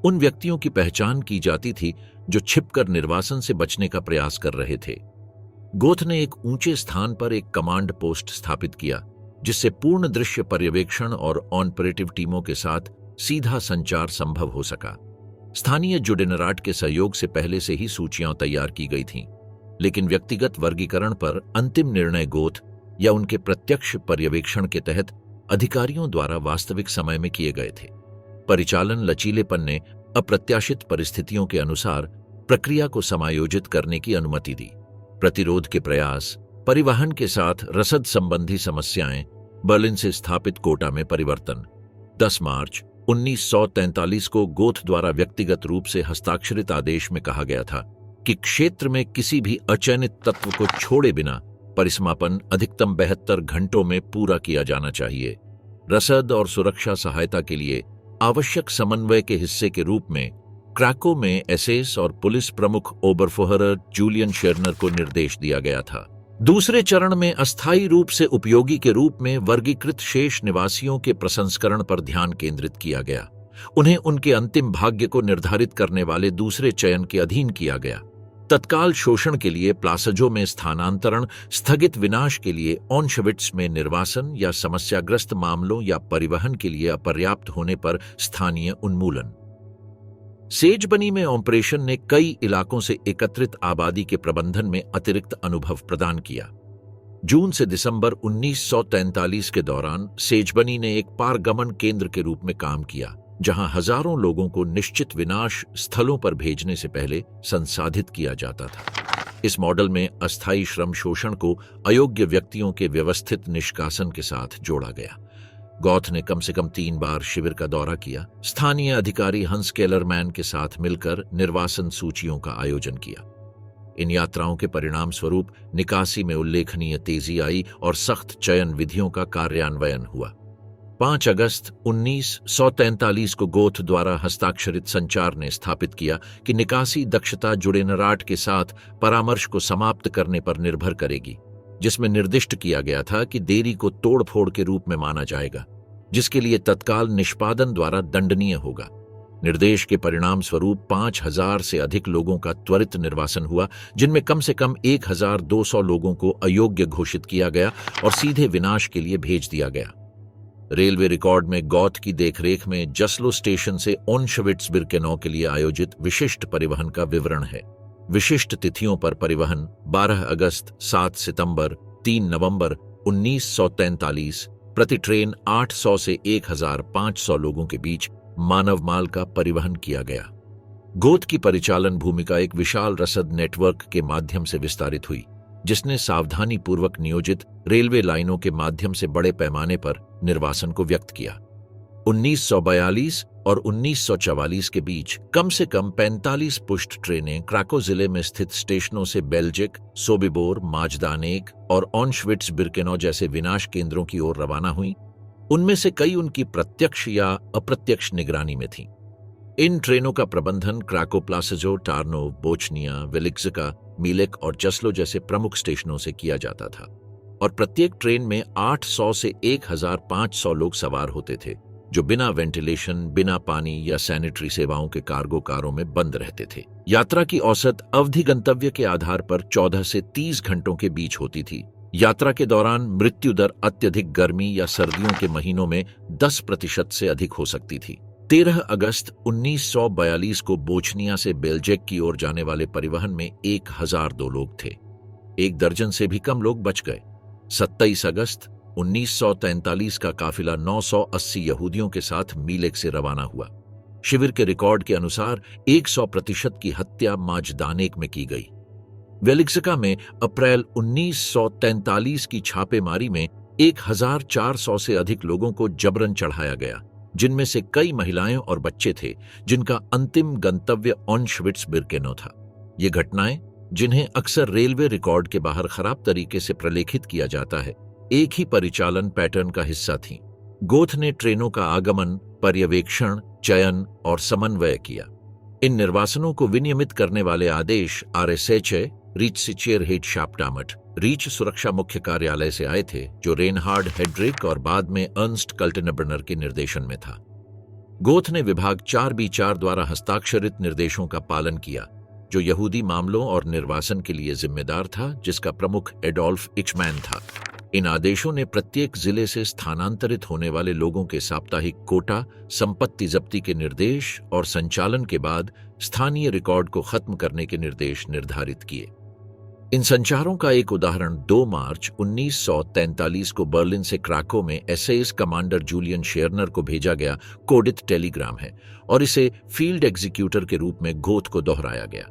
उन व्यक्तियों की पहचान की जाती थी जो छिपकर निर्वासन से बचने का प्रयास कर रहे थे। गोथ ने एक ऊंचे स्थान पर एक कमांड पोस्ट स्थापित किया, जिससे पूर्ण दृश्य पर्यवेक्षण और ऑपरेटिव टीमों के साथ सीधा संचार संभव हो सका। स्थानीय जुडेनराट के सहयोग से पहले से ही सूचियां तैयार की गई थीं, लेकिन व्यक्तिगत वर्गीकरण पर अंतिम निर्णय गोथ या उनके प्रत्यक्ष पर्यवेक्षण के तहत अधिकारियों द्वारा वास्तविक समय में किए गए थे। परिचालन लचीलेपन ने अप्रत्याशित परिस्थितियों के अनुसार प्रक्रिया को समायोजित करने की अनुमति दी। प्रतिरोध के प्रयास, परिवहन के साथ रसद संबंधी समस्याएं, बर्लिन से स्थापित कोटा में परिवर्तन। 10 मार्च 1943 को गोथ द्वारा व्यक्तिगत रूप से हस्ताक्षरित आदेश में कहा गया था कि क्षेत्र में किसी भी अचयनित तत्व को छोड़े बिना परिसमापन अधिकतम 72 घंटों में पूरा किया जाना चाहिए। रसद और सुरक्षा सहायता के लिए आवश्यक समन्वय के हिस्से के रूप में क्राको में एसएस और पुलिस प्रमुख ओबरफोहरर जूलियन शेरनर को निर्देश दिया गया था। दूसरे चरण में अस्थायी रूप से उपयोगी के रूप में वर्गीकृत शेष निवासियों के प्रसंस्करण पर ध्यान केंद्रित किया गया। उन्हें उनके अंतिम भाग्य को निर्धारित करने वाले दूसरे चयन के अधीन किया गया। तत्काल शोषण के लिए प्लासजो में स्थानांतरण, स्थगित विनाश के लिए ऑन्शविट्स में निर्वासन या समस्याग्रस्त मामलों या परिवहन के लिए अपर्याप्त होने पर स्थानीय उन्मूलन। सेजबनी में ऑपरेशन ने कई इलाकों से एकत्रित आबादी के प्रबंधन में अतिरिक्त अनुभव प्रदान किया। जून से दिसंबर 1943 के दौरान सेजबनी ने एक पारगमन केंद्र के रूप में काम किया, जहां हजारों लोगों को निश्चित विनाश स्थलों पर भेजने से पहले संसाधित किया जाता था। इस मॉडल में अस्थायी श्रम शोषण को अयोग्य व्यक्तियों के व्यवस्थित निष्कासन के साथ जोड़ा गया। गॉथ ने कम से कम 3 बार शिविर का दौरा किया। स्थानीय अधिकारी हंस केलरमैन के साथ मिलकर निर्वासन सूचियों का आयोजन किया। इन यात्राओं के परिणाम स्वरूप निकासी में उल्लेखनीय तेजी आई और सख्त चयन विधियों का कार्यान्वयन हुआ। 5 अगस्त 1943 को गोथ द्वारा हस्ताक्षरित संचार ने स्थापित किया कि निकासी दक्षता जुड़ेनराट के साथ परामर्श को समाप्त करने पर निर्भर करेगी, जिसमें निर्दिष्ट किया गया था कि देरी को तोड़फोड़ के रूप में माना जाएगा, जिसके लिए तत्काल निष्पादन द्वारा दंडनीय होगा। निर्देश के परिणाम स्वरूप 5000 से अधिक लोगों का त्वरित निर्वासन हुआ, जिनमें कम से कम 1200 लोगों को अयोग्य घोषित किया गया और सीधे विनाश के लिए भेज दिया गया। रेलवे रिकॉर्ड में गॉथ की देखरेख में जस्लो स्टेशन से ऑन्शविट्स बिर्केनौ के लिए आयोजित विशिष्ट परिवहन का विवरण है। विशिष्ट तिथियों पर परिवहन 12 अगस्त, 7 सितंबर, 3 नवंबर 1943 प्रति ट्रेन 800 से 1500 लोगों के बीच मानव माल का परिवहन किया गया। गोथ की परिचालन भूमिका एक विशाल रसद नेटवर्क के माध्यम से विस्तारित हुई, जिसने सावधानी पूर्वक नियोजित रेलवे लाइनों के माध्यम से बड़े पैमाने पर निर्वासन को व्यक्त किया। 1942 और 1944 के बीच कम से कम 45 पुष्ट ट्रेनें क्राको जिले में स्थित स्टेशनों से बेल्जिक, सोबिबोर, माजदानेक और ऑन्शविट्स बिर्केनौ जैसे विनाश केंद्रों की ओर रवाना हुईं। उनमें से कई उनकी प्रत्यक्ष या अप्रत्यक्ष निगरानी में थीं। इन ट्रेनों का प्रबंधन क्राको प्लासजो, टार्नोव, बोचनिया, वेलिक्जिका, मीलेक और जस्लो जैसे प्रमुख स्टेशनों से किया जाता था और प्रत्येक ट्रेन में 800 से 1500 लोग सवार होते थे, जो बिना वेंटिलेशन, बिना पानी या सैनिटरी सेवाओं के कार्गो कारों में बंद रहते थे। यात्रा की औसत अवधि गंतव्य के आधार पर 14 से 30 घंटों के बीच होती थी। यात्रा के दौरान मृत्यु दर अत्यधिक गर्मी या सर्दियों के महीनों में 10% से अधिक हो सकती थी। 13 अगस्त 1942 को बोचनिया से बेल्जिक की ओर जाने वाले परिवहन में 1002 लोग थे। 1 दर्जन से भी कम लोग बच गए। 27 अगस्त 1943 का काफिला 980 यहूदियों के साथ मीलेक से रवाना हुआ। शिविर के रिकॉर्ड के अनुसार 100% की हत्या माजदानेक में की गई। वेलिक्जिका में अप्रैल 1943 की छापेमारी में 1400 से अधिक लोगों को जबरन चढ़ाया गया, जिनमें से कई महिलाएं और बच्चे थे, जिनका अंतिम गंतव्य ऑन्शविट्स बिर्केनौ था। ये घटनाएं, जिन्हें अक्सर रेलवे रिकॉर्ड के बाहर खराब तरीके से प्रलेखित किया जाता है, एक ही परिचालन पैटर्न का हिस्सा थीं। गोथ ने ट्रेनों का आगमन, पर्यवेक्षण, चयन और समन्वय किया। इन निर्वासनों को विनियमित करने वाले आदेश RSH रीचसिचेरहेट-शाप्टामट रीच सुरक्षा मुख्य कार्यालय से आए थे, जो रेनहार्ड हेड्रिक और बाद में अर्न्स्ट कल्टेनब्रनर के निर्देशन में था। गोथ ने विभाग 4B4 द्वारा हस्ताक्षरित निर्देशों का पालन किया, जो यहूदी मामलों और निर्वासन के लिए जिम्मेदार था, जिसका प्रमुख एडोल्फ इचमैन था। इन आदेशों ने प्रत्येक जिले से स्थानांतरित होने वाले लोगों के साप्ताहिक कोटा, संपत्ति जब्ती के निर्देश और संचालन के बाद स्थानीय रिकॉर्ड को खत्म करने के निर्देश निर्धारित किए। इन संचारों का एक उदाहरण 2 मार्च 1943 को बर्लिन से क्राको में एसएस कमांडर जूलियन शेरनर को भेजा गया कोडित टेलीग्राम है और इसे फील्ड एग्जीक्यूटर के रूप में गोथ को दोहराया गया।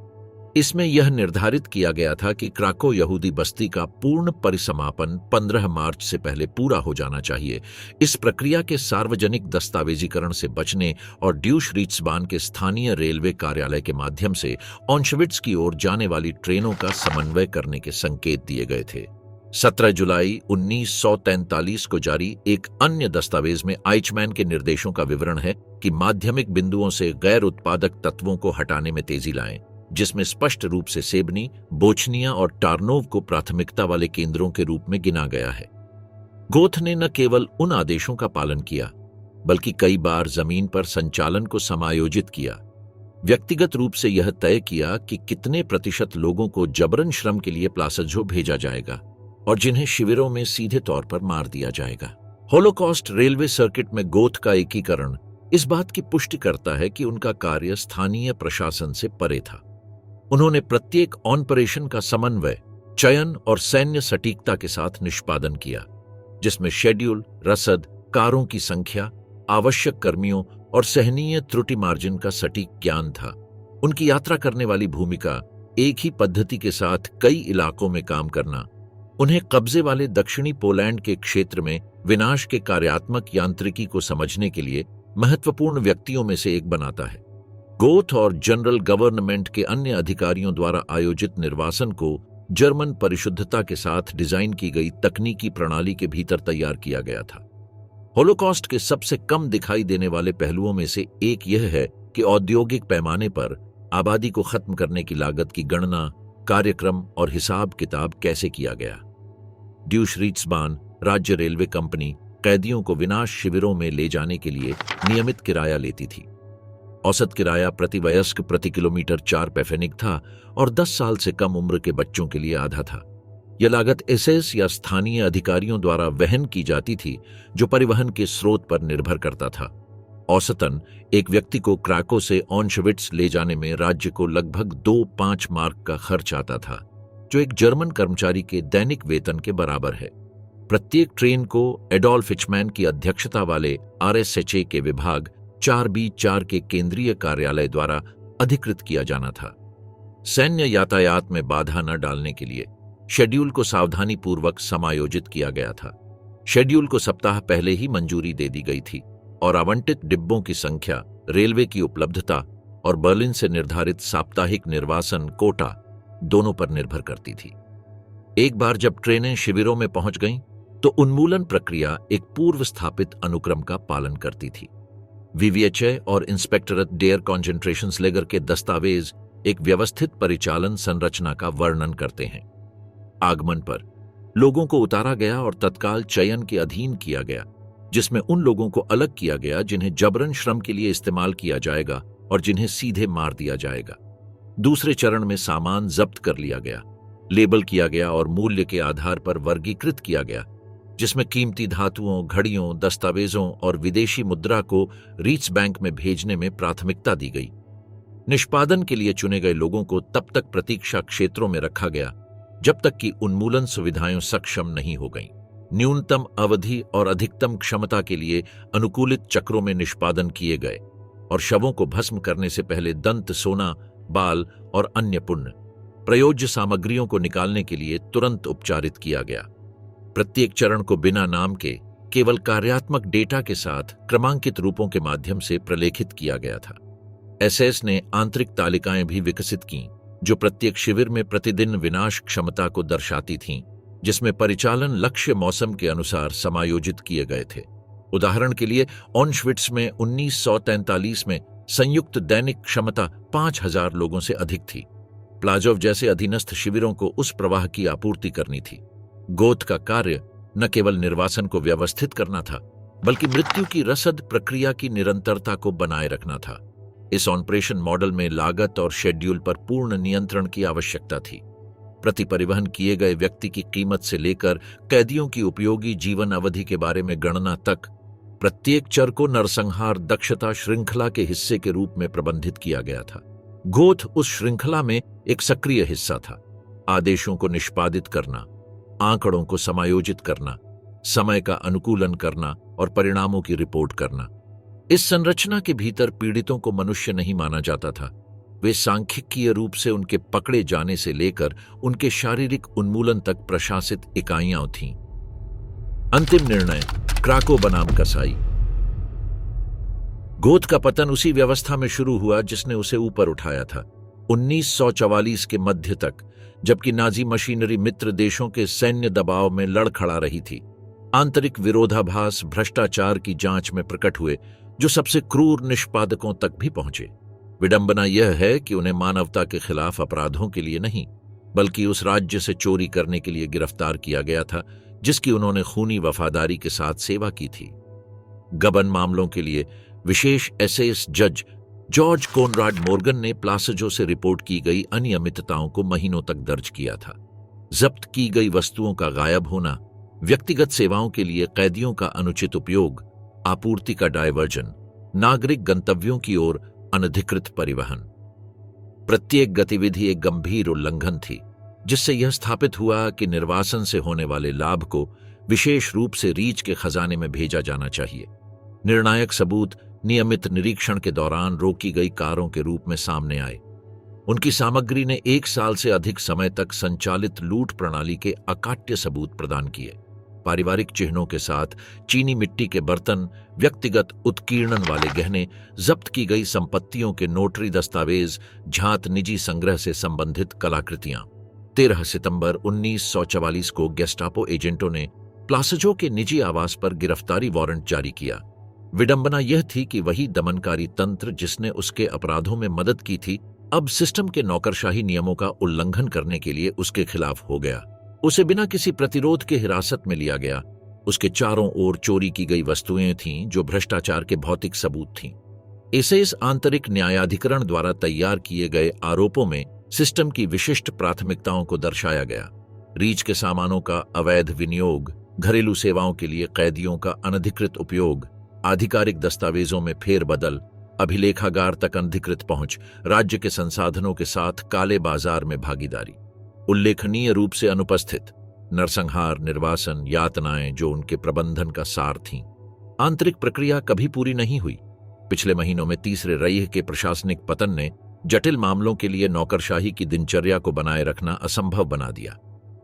इसमें यह निर्धारित किया गया था कि क्राको यहूदी बस्ती का पूर्ण परिसमापन 15 मार्च से पहले पूरा हो जाना चाहिए। इस प्रक्रिया के सार्वजनिक दस्तावेजीकरण से बचने और ड्यूशरीट्सबान के स्थानीय रेलवे कार्यालय के माध्यम से ऑन्शविट्स की ओर जाने वाली ट्रेनों का समन्वय करने के संकेत दिए गए थे। 17 जुलाई 1943 को जारी एक अन्य दस्तावेज में आइचमैन के निर्देशों का विवरण है कि माध्यमिक बिंदुओं से गैर उत्पादक तत्वों को हटाने में तेजी लाएं, जिसमें स्पष्ट रूप से सेबनी, बोचनिया और टार्नोव को प्राथमिकता वाले केंद्रों के रूप में गिना गया है। गोथ ने न केवल उन आदेशों का पालन किया, बल्कि कई बार जमीन पर संचालन को समायोजित किया। व्यक्तिगत रूप से यह तय किया कि कितने प्रतिशत लोगों को जबरन श्रम के लिए प्लासजो भेजा जाएगा और जिन्हें शिविरों में सीधे तौर पर मार दिया जाएगा। होलोकॉस्ट रेलवे सर्किट में गोथ का एकीकरण इस बात की पुष्टि करता है कि उनका कार्य स्थानीय प्रशासन से परे था। उन्होंने प्रत्येक ऑपरेशन का समन्वय, चयन और सैन्य सटीकता के साथ निष्पादन किया, जिसमें शेड्यूल, रसद, कारों की संख्या, आवश्यक कर्मियों और सहनीय त्रुटि मार्जिन का सटीक ज्ञान था। उनकी यात्रा करने वाली भूमिका, एक ही पद्धति के साथ कई इलाकों में काम करना, उन्हें कब्जे वाले दक्षिणी पोलैंड के क्षेत्र में विनाश के कार्यात्मक यांत्रिकी को समझने के लिए महत्वपूर्ण व्यक्तियों में से एक बनाता है। गोथ और जनरल गवर्नमेंट के अन्य अधिकारियों द्वारा आयोजित निर्वासन को जर्मन परिशुद्धता के साथ डिजाइन की गई तकनीकी प्रणाली के भीतर तैयार किया गया था। होलोकॉस्ट के सबसे कम दिखाई देने वाले पहलुओं में से एक यह है कि औद्योगिक पैमाने पर आबादी को खत्म करने की लागत की गणना, कार्यक्रम और हिसाब किताब कैसे किया गया। ड्यूशरीट्सबान राज्य रेलवे कंपनी कैदियों को विनाश शिविरों में ले जाने के लिए नियमित किराया लेती थी। औसत किराया प्रति वयस्क प्रति किलोमीटर 4 पेफेनिक था और 10 साल से कम उम्र के बच्चों के लिए आधा था। यह लागत एसएस या स्थानीय अधिकारियों द्वारा वहन की जाती थी, जो परिवहन के स्रोत पर निर्भर करता था। औसतन एक व्यक्ति को क्राको से ऑशविट्ज ले जाने में राज्य को लगभग 2.5 मार्क का खर्च आता था, जो एक जर्मन कर्मचारी के दैनिक वेतन के बराबर है। प्रत्येक ट्रेन को एडोल्फ हिचमैन की अध्यक्षता वाले आरएसएचए के विभाग 4B4 के केंद्रीय कार्यालय द्वारा अधिकृत किया जाना था। सैन्य यातायात में बाधा न डालने के लिए शेड्यूल को सावधानी पूर्वक समायोजित किया गया था। शेड्यूल को सप्ताह पहले ही मंजूरी दे दी गई थी और आवंटित डिब्बों की संख्या, रेलवे की उपलब्धता और बर्लिन से निर्धारित साप्ताहिक निर्वासन कोटा दोनों पर निर्भर करती थी। एक बार जब ट्रेनें शिविरों में पहुंच गईं, तो उन्मूलन प्रक्रिया एक पूर्व स्थापित अनुक्रम का पालन करती थी। वीवीएचए और इंस्पेक्टरेट डेयर कॉन्सेंट्रेशंसलेगर के दस्तावेज एक व्यवस्थित परिचालन संरचना का वर्णन करते हैं। आगमन पर लोगों को उतारा गया और तत्काल चयन के अधीन किया गया, जिसमें उन लोगों को अलग किया गया जिन्हें जबरन श्रम के लिए इस्तेमाल किया जाएगा और जिन्हें सीधे मार दिया जाएगा। दूसरे चरण में सामान जब्त कर लिया गया, लेबल किया गया और मूल्य के आधार पर वर्गीकृत किया गया, जिसमें कीमती धातुओं, घड़ियों, दस्तावेजों और विदेशी मुद्रा को रीट्सबैंक में भेजने में प्राथमिकता दी गई। निष्पादन के लिए चुने गए लोगों को तब तक प्रतीक्षा क्षेत्रों में रखा गया जब तक कि उन्मूलन सुविधाएं सक्षम नहीं हो गईं। न्यूनतम अवधि और अधिकतम क्षमता के लिए अनुकूलित चक्रों में निष्पादन किए गए और शवों को भस्म करने से पहले दंत, सोना, बाल और अन्य पुण्य प्रयोज्य सामग्रियों को निकालने के लिए तुरंत उपचारित किया गया। प्रत्येक चरण को बिना नाम के केवल कार्यात्मक डेटा के साथ क्रमांकित रूपों के माध्यम से प्रलेखित किया गया था। एसएस ने आंतरिक तालिकाएं भी विकसित कीं, जो प्रत्येक शिविर में प्रतिदिन विनाश क्षमता को दर्शाती थीं, जिसमें परिचालन लक्ष्य मौसम के अनुसार समायोजित किए गए थे। उदाहरण के लिए ऑशविट्ज में 1943 में संयुक्त दैनिक क्षमता 5000 लोगों से अधिक थी। प्लाजोव जैसे अधीनस्थ शिविरों को उस प्रवाह की आपूर्ति करनी थी। गोथ का कार्य न केवल निर्वासन को व्यवस्थित करना था, बल्कि मृत्यु की रसद प्रक्रिया की निरंतरता को बनाए रखना था। इस ऑपरेशन मॉडल में लागत और शेड्यूल पर पूर्ण नियंत्रण की आवश्यकता थी। प्रति परिवहन किए गए व्यक्ति की कीमत से लेकर कैदियों की उपयोगी जीवन अवधि के बारे में गणना तक, प्रत्येक चर को नरसंहार दक्षता श्रृंखला के हिस्से के रूप में प्रबंधित किया गया था। गोथ उस श्रृंखला में एक सक्रिय हिस्सा था। आदेशों को निष्पादित करना, आंकड़ों को समायोजित करना, समय का अनुकूलन करना और परिणामों की रिपोर्ट करना। इस संरचना के भीतर पीड़ितों को मनुष्य नहीं माना जाता था। वे सांख्यिकीय रूप से उनके पकड़े जाने से लेकर उनके शारीरिक उन्मूलन तक प्रशासित इकाइयां थीं। अंतिम निर्णय, क्राको बनाम कसाई। गोथ का पतन उसी व्यवस्था में शुरू हुआ जिसने उसे ऊपर उठाया था। 1944 के मध्य तक, जबकि नाजी मशीनरी मित्र देशों के सैन्य दबाव में लड़खड़ा रही थी। आंतरिक विरोधाभास भ्रष्टाचार की जांच में प्रकट हुए, जो सबसे क्रूर निष्पादकों तक भी पहुंचे। विडंबना यह है कि उन्हें मानवता के खिलाफ अपराधों के लिए नहीं, बल्कि उस राज्य से चोरी करने के लिए गिरफ्तार किया गया था जिसकी उन्होंने खूनी वफादारी के साथ सेवा की थी। गबन मामलों के लिए विशेष एसएस जज जॉर्ज कोनराड मॉर्गन ने प्लासजो से रिपोर्ट की गई अनियमितताओं को महीनों तक दर्ज किया था। जब्त की गई वस्तुओं का गायब होना, व्यक्तिगत सेवाओं के लिए कैदियों का अनुचित उपयोग, आपूर्ति का डायवर्जन, नागरिक गंतव्यों की ओर अनधिकृत परिवहन। प्रत्येक गतिविधि एक गंभीर उल्लंघन थी, जिससे यह स्थापित हुआ कि निर्वासन से होने वाले लाभ को विशेष रूप से रीच के खजाने में भेजा जाना चाहिए। निर्णायक सबूत नियमित निरीक्षण के दौरान रोकी गई कारों के रूप में सामने आए। उनकी सामग्री ने 1 साल से अधिक समय तक संचालित लूट प्रणाली के अकाट्य सबूत प्रदान किए। पारिवारिक चिन्हों के साथ चीनी मिट्टी के बर्तन, व्यक्तिगत उत्कीर्णन वाले गहने, जब्त की गई संपत्तियों के नोटरी दस्तावेज, झात निजी संग्रह से संबंधित कलाकृतियां। 13 सितंबर 1944 को गेस्टापो एजेंटों ने प्लासजो के निजी आवास पर गिरफ्तारी वारंट जारी किया। विडंबना यह थी कि वही दमनकारी तंत्र जिसने उसके अपराधों में मदद की थी, अब सिस्टम के नौकरशाही नियमों का उल्लंघन करने के लिए उसके खिलाफ हो गया। उसे बिना किसी प्रतिरोध के हिरासत में लिया गया। उसके चारों ओर चोरी की गई वस्तुएं थीं जो भ्रष्टाचार के भौतिक सबूत थीं। इस आंतरिक न्यायाधिकरण द्वारा तैयार किए गए आरोपों में सिस्टम की विशिष्ट प्राथमिकताओं को दर्शाया गया। रीच के सामानों का अवैध विनियोग, घरेलू सेवाओं के लिए कैदियों का अनधिकृत उपयोग, आधिकारिक दस्तावेजों में फेरबदल, अभिलेखागार तक अनधिकृत पहुंच, राज्य के संसाधनों के साथ काले बाजार में भागीदारी। उल्लेखनीय रूप से अनुपस्थित नरसंहार, निर्वासन, यातनाएं जो उनके प्रबंधन का सार थीं। आंतरिक प्रक्रिया कभी पूरी नहीं हुई। पिछले महीनों में तीसरे रईह के प्रशासनिक पतन ने जटिल मामलों के लिए नौकरशाही की दिनचर्या को बनाए रखना असंभव बना दिया।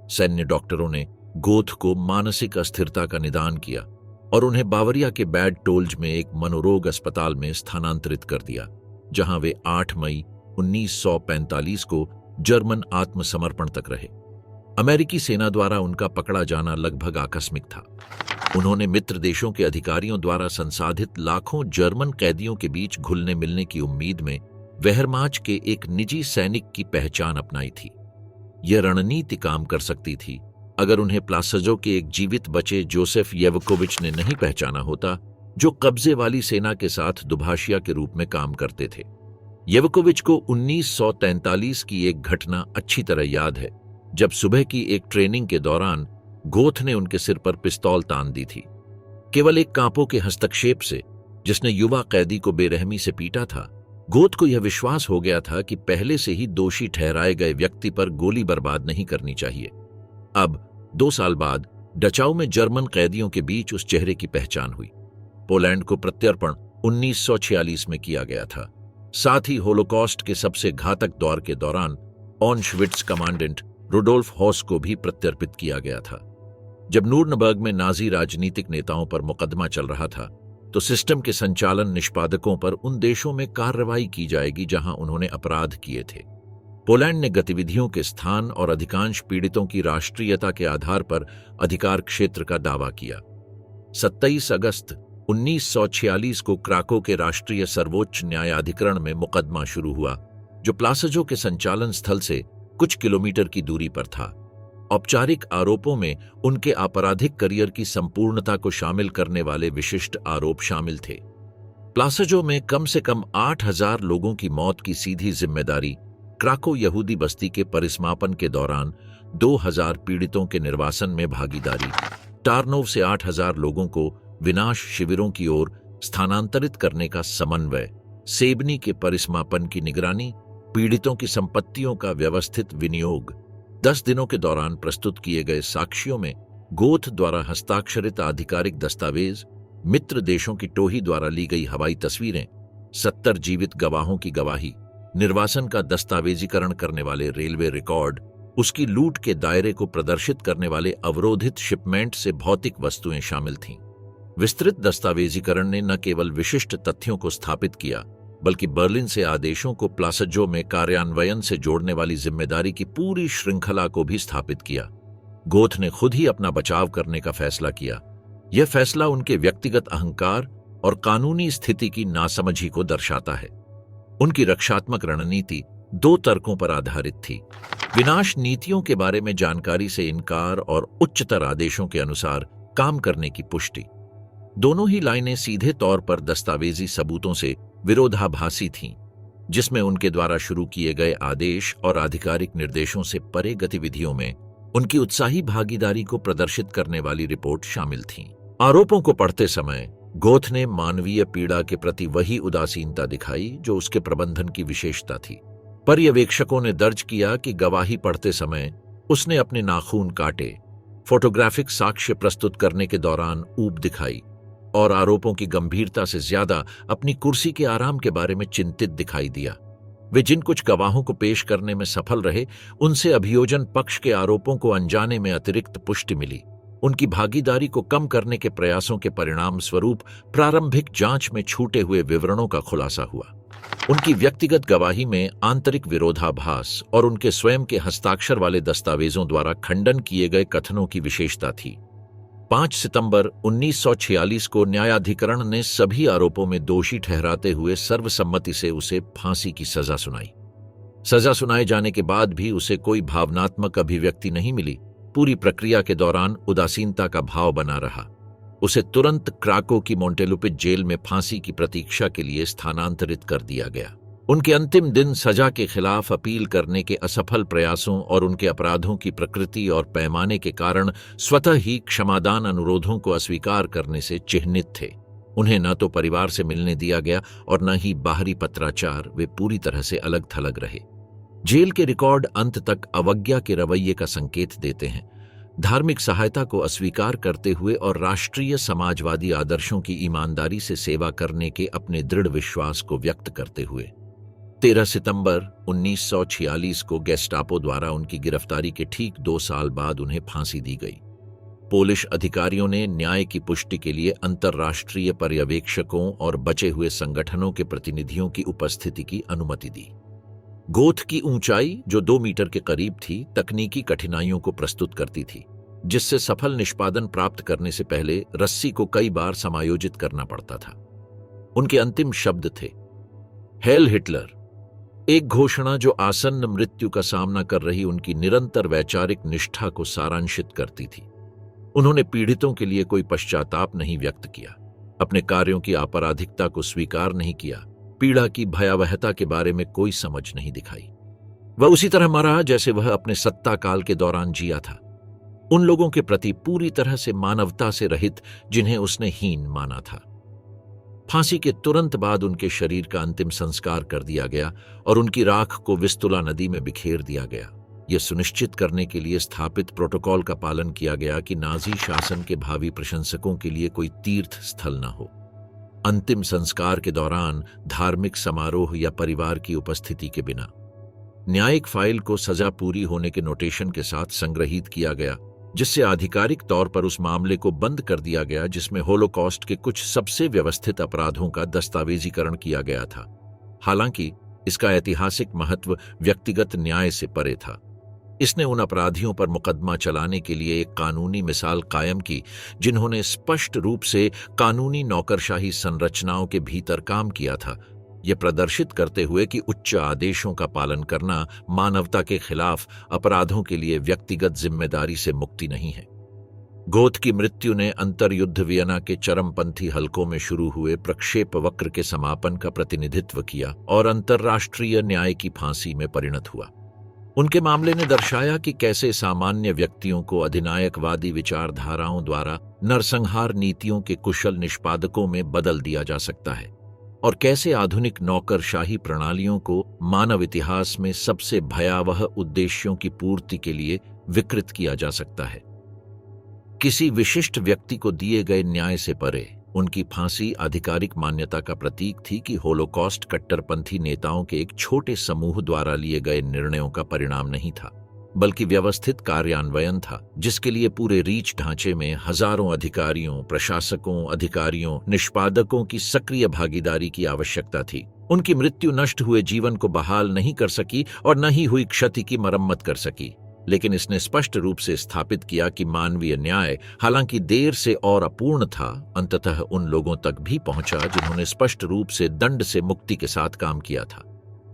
सैन्य डॉक्टरों ने गोथ को मानसिक अस्थिरता का निदान किया और उन्हें बावरिया के बैड टोल्ज में एक मनोरोग अस्पताल में स्थानांतरित कर दिया, जहां वे 8 मई 1945 को जर्मन आत्मसमर्पण तक रहे। अमेरिकी सेना द्वारा उनका पकड़ा जाना लगभग आकस्मिक था। उन्होंने मित्र देशों के अधिकारियों द्वारा संसाधित लाखों जर्मन कैदियों के बीच घुलने मिलने की उम्मीद में वेहरमाच के एक निजी सैनिक की पहचान अपनाई थी। यह रणनीति काम कर सकती थी अगर उन्हें प्लासजो के एक जीवित बचे जोसेफ येवकोविच ने नहीं पहचाना होता, जो कब्जे वाली सेना के साथ दुभाषिया के रूप में काम करते थे। येवकोविच को 1943 की एक घटना अच्छी तरह याद है, जब सुबह की एक ट्रेनिंग के दौरान गोथ ने उनके सिर पर पिस्तौल तान दी थी। केवल एक कांपो के हस्तक्षेप से, जिसने युवा कैदी को बेरहमी से पीटा था, गोथ को यह विश्वास हो गया था कि पहले से ही दोषी ठहराए गए व्यक्ति पर गोली बर्बाद नहीं करनी चाहिए। अब 2 साल बाद डचाऊ में जर्मन कैदियों के बीच उस चेहरे की पहचान हुई। पोलैंड को प्रत्यर्पण 1946 में किया गया था। साथ ही होलोकॉस्ट के सबसे घातक दौर के दौरान ऑनश्विट्स कमांडेंट रुडोल्फ हॉस को भी प्रत्यर्पित किया गया था। जब नूरनबर्ग में नाजी राजनीतिक नेताओं पर मुकदमा चल रहा था, तो सिस्टम के संचालन निष्पादकों पर उन देशों में कार्रवाई की जाएगी जहां उन्होंने अपराध किए थे। पोलैंड ने गतिविधियों के स्थान और अधिकांश पीड़ितों की राष्ट्रीयता के आधार पर अधिकार क्षेत्र का दावा किया। 27 अगस्त 1946 को क्राको के राष्ट्रीय सर्वोच्च न्यायाधिकरण में मुकदमा शुरू हुआ, जो प्लासजो के संचालन स्थल से कुछ किलोमीटर की दूरी पर था। औपचारिक आरोपों में उनके आपराधिक करियर की संपूर्णता को शामिल करने वाले विशिष्ट आरोप शामिल थे। प्लासजो में कम से कम 8,000 लोगों की मौत की सीधी जिम्मेदारी, क्राको यहूदी बस्ती के परिसमापन के दौरान 2,000 पीड़ितों के निर्वासन में भागीदारी, टार्नोव से 8,000 लोगों को विनाश शिविरों की ओर स्थानांतरित करने का समन्वय, सेबनी के परिसमापन की निगरानी, पीड़ितों की संपत्तियों का व्यवस्थित विनियोग। 10 दिनों के दौरान प्रस्तुत किए गए साक्ष्यों में गोथ द्वारा हस्ताक्षरित आधिकारिक दस्तावेज, मित्र देशों की टोही द्वारा ली गई हवाई तस्वीरें, 70 जीवित गवाहों की गवाही, निर्वासन का दस्तावेजीकरण करने वाले रेलवे रिकॉर्ड, उसकी लूट के दायरे को प्रदर्शित करने वाले अवरोधित शिपमेंट से भौतिक वस्तुएं शामिल थीं। विस्तृत दस्तावेजीकरण ने न केवल विशिष्ट तथ्यों को स्थापित किया, बल्कि बर्लिन से आदेशों को प्लासजो में कार्यान्वयन से जोड़ने वाली जिम्मेदारी की पूरी श्रृंखला को भी स्थापित किया। गोथ ने खुद ही अपना बचाव करने का फैसला किया। यह फैसला उनके व्यक्तिगत अहंकार और कानूनी स्थिति की नासमझी को दर्शाता है। उनकी रक्षात्मक रणनीति दो तर्कों पर आधारित थी: विनाश नीतियों के बारे में जानकारी से इनकार और उच्चतर आदेशों के अनुसार काम करने की पुष्टि। दोनों ही लाइनें सीधे तौर पर दस्तावेजी सबूतों से विरोधाभासी थीं, जिसमें उनके द्वारा शुरू किए गए आदेश और आधिकारिक निर्देशों से परे गतिविधियों में उनकी उत्साही भागीदारी को प्रदर्शित करने वाली रिपोर्ट शामिल थीं। आरोपों को पढ़ते समय गोथ ने मानवीय पीड़ा के प्रति वही उदासीनता दिखाई जो उसके प्रबंधन की विशेषता थी। पर्यवेक्षकों ने दर्ज किया कि गवाही पढ़ते समय उसने अपने नाखून काटे, फोटोग्राफिक साक्ष्य प्रस्तुत करने के दौरान ऊब दिखाई और आरोपों की गंभीरता से ज्यादा अपनी कुर्सी के आराम के बारे में चिंतित दिखाई दिया। वे जिन कुछ गवाहों को पेश करने में सफल रहे, उनसे अभियोजन पक्ष के आरोपों को अनजाने में अतिरिक्त पुष्टि मिली। उनकी भागीदारी को कम करने के प्रयासों के परिणाम स्वरूप प्रारंभिक जांच में छूटे हुए विवरणों का खुलासा हुआ। उनकी व्यक्तिगत गवाही में आंतरिक विरोधाभास और उनके स्वयं के हस्ताक्षर वाले दस्तावेजों द्वारा खंडन किए गए कथनों की विशेषता थी। 5 सितंबर 1946 को न्यायाधिकरण ने सभी आरोपों में दोषी ठहराते हुए सर्वसम्मति से उसे फांसी की सजा सुनाई। सजा सुनाए जाने के बाद भी उसे कोई भावनात्मक अभिव्यक्ति नहीं मिली। पूरी प्रक्रिया के दौरान उदासीनता का भाव बना रहा। उसे तुरंत क्राको की मोंटेलुपिट जेल में फांसी की प्रतीक्षा के लिए स्थानांतरित कर दिया गया। उनके अंतिम दिन सजा के खिलाफ अपील करने के असफल प्रयासों और उनके अपराधों की प्रकृति और पैमाने के कारण स्वतः ही क्षमादान अनुरोधों को अस्वीकार करने से चिह्नित थे। उन्हें न तो परिवार से मिलने दिया गया और न ही बाहरी पत्राचार। वे पूरी तरह से अलग थलग रहे। जेल के रिकॉर्ड अंत तक अवज्ञा के रवैये का संकेत देते हैं, धार्मिक सहायता को अस्वीकार करते हुए और राष्ट्रीय समाजवादी आदर्शों की ईमानदारी से सेवा करने के अपने दृढ़ विश्वास को व्यक्त करते हुए। 13 सितंबर 1946 को गेस्टापो द्वारा उनकी गिरफ्तारी के ठीक 2 साल बाद उन्हें फांसी दी गई। पोलिश अधिकारियों ने न्याय की पुष्टि के लिए अंतर्राष्ट्रीय पर्यवेक्षकों और बचे हुए संगठनों के प्रतिनिधियों की उपस्थिति की अनुमति दी। गोथ की ऊंचाई, जो 2 मीटर के करीब थी, तकनीकी कठिनाइयों को प्रस्तुत करती थी, जिससे सफल निष्पादन प्राप्त करने से पहले रस्सी को कई बार समायोजित करना पड़ता था। उनके अंतिम शब्द थे, हेल हिटलर, एक घोषणा जो आसन्न मृत्यु का सामना कर रही उनकी निरंतर वैचारिक निष्ठा को सारांशित करती थी। उन्होंने पीड़ितों के लिए कोई पश्चाताप नहीं व्यक्त किया, अपने कार्यों की आपराधिकता को स्वीकार नहीं किया, पीड़ा की भयावहता के बारे में कोई समझ नहीं दिखाई। वह उसी तरह मरा जैसे वह अपने सत्ता काल के दौरान जिया था, उन लोगों के प्रति पूरी तरह से मानवता से रहित जिन्हें उसने हीन माना था। फांसी के तुरंत बाद उनके शरीर का अंतिम संस्कार कर दिया गया और उनकी राख को विस्तुला नदी में बिखेर दिया गया। यह सुनिश्चित करने के लिए स्थापित प्रोटोकॉल का पालन किया गया कि नाजी शासन के भावी प्रशंसकों के लिए कोई तीर्थ स्थल न हो। अंतिम संस्कार के दौरान धार्मिक समारोह या परिवार की उपस्थिति के बिना न्यायिक फाइल को सजा पूरी होने के नोटेशन के साथ संग्रहित किया गया, जिससे आधिकारिक तौर पर उस मामले को बंद कर दिया गया जिसमें होलोकॉस्ट के कुछ सबसे व्यवस्थित अपराधों का दस्तावेजीकरण किया गया था। हालांकि इसका ऐतिहासिक महत्व व्यक्तिगत न्याय से परे था। इसने उन अपराधियों पर मुकदमा चलाने के लिए एक कानूनी मिसाल कायम की जिन्होंने स्पष्ट रूप से कानूनी नौकरशाही संरचनाओं के भीतर काम किया था, यह प्रदर्शित करते हुए कि उच्च आदेशों का पालन करना मानवता के खिलाफ अपराधों के लिए व्यक्तिगत जिम्मेदारी से मुक्ति नहीं है। गोथ की मृत्यु ने अंतर्युद्ध वियना के चरमपंथी हलकों में शुरू हुए प्रक्षेप वक्र के समापन का प्रतिनिधित्व किया और अंतर्राष्ट्रीय न्याय की फांसी में परिणत हुआ। उनके मामले ने दर्शाया कि कैसे सामान्य व्यक्तियों को अधिनायकवादी विचारधाराओं द्वारा नरसंहार नीतियों के कुशल निष्पादकों में बदल दिया जा सकता है और कैसे आधुनिक नौकरशाही प्रणालियों को मानव इतिहास में सबसे भयावह उद्देश्यों की पूर्ति के लिए विकृत किया जा सकता है। किसी विशिष्ट व्यक्ति को दिए गए न्याय से परे उनकी फांसी आधिकारिक मान्यता का प्रतीक थी कि होलोकॉस्ट कट्टरपंथी नेताओं के एक छोटे समूह द्वारा लिए गए निर्णयों का परिणाम नहीं था। बल्कि व्यवस्थित कार्यान्वयन था, जिसके लिए पूरे रीच ढांचे में हजारों अधिकारियों, प्रशासकों, अधिकारियों, निष्पादकों की सक्रिय भागीदारी की आवश्यकता थी। उनकी मृत्यु नष्ट हुए जीवन को बहाल नहीं कर सकी और न ही हुई क्षति की मरम्मत कर सकी, लेकिन इसने स्पष्ट रूप से स्थापित किया कि मानवीय न्याय, हालांकि देर से और अपूर्ण था, अंततः उन लोगों तक भी पहुंचा जिन्होंने स्पष्ट रूप से दंड से मुक्ति के साथ काम किया था।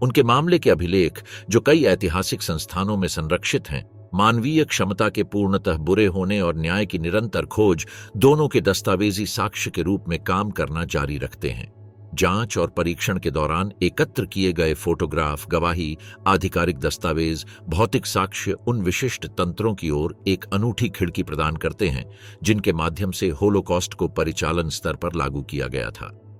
उनके मामले के अभिलेख, जो कई ऐतिहासिक संस्थानों में संरक्षित हैं, मानवीय क्षमता के पूर्णतः बुरे होने और न्याय की निरंतर खोज दोनों के दस्तावेजी साक्ष्य के रूप में काम करना जारी रखते हैं। जांच और परीक्षण के दौरान एकत्र किए गए फोटोग्राफ, गवाही, आधिकारिक दस्तावेज, भौतिक साक्ष्य उन विशिष्ट तंत्रों की ओर एक अनूठी खिड़की प्रदान करते हैं जिनके माध्यम से होलोकॉस्ट को परिचालन स्तर पर लागू किया गया था।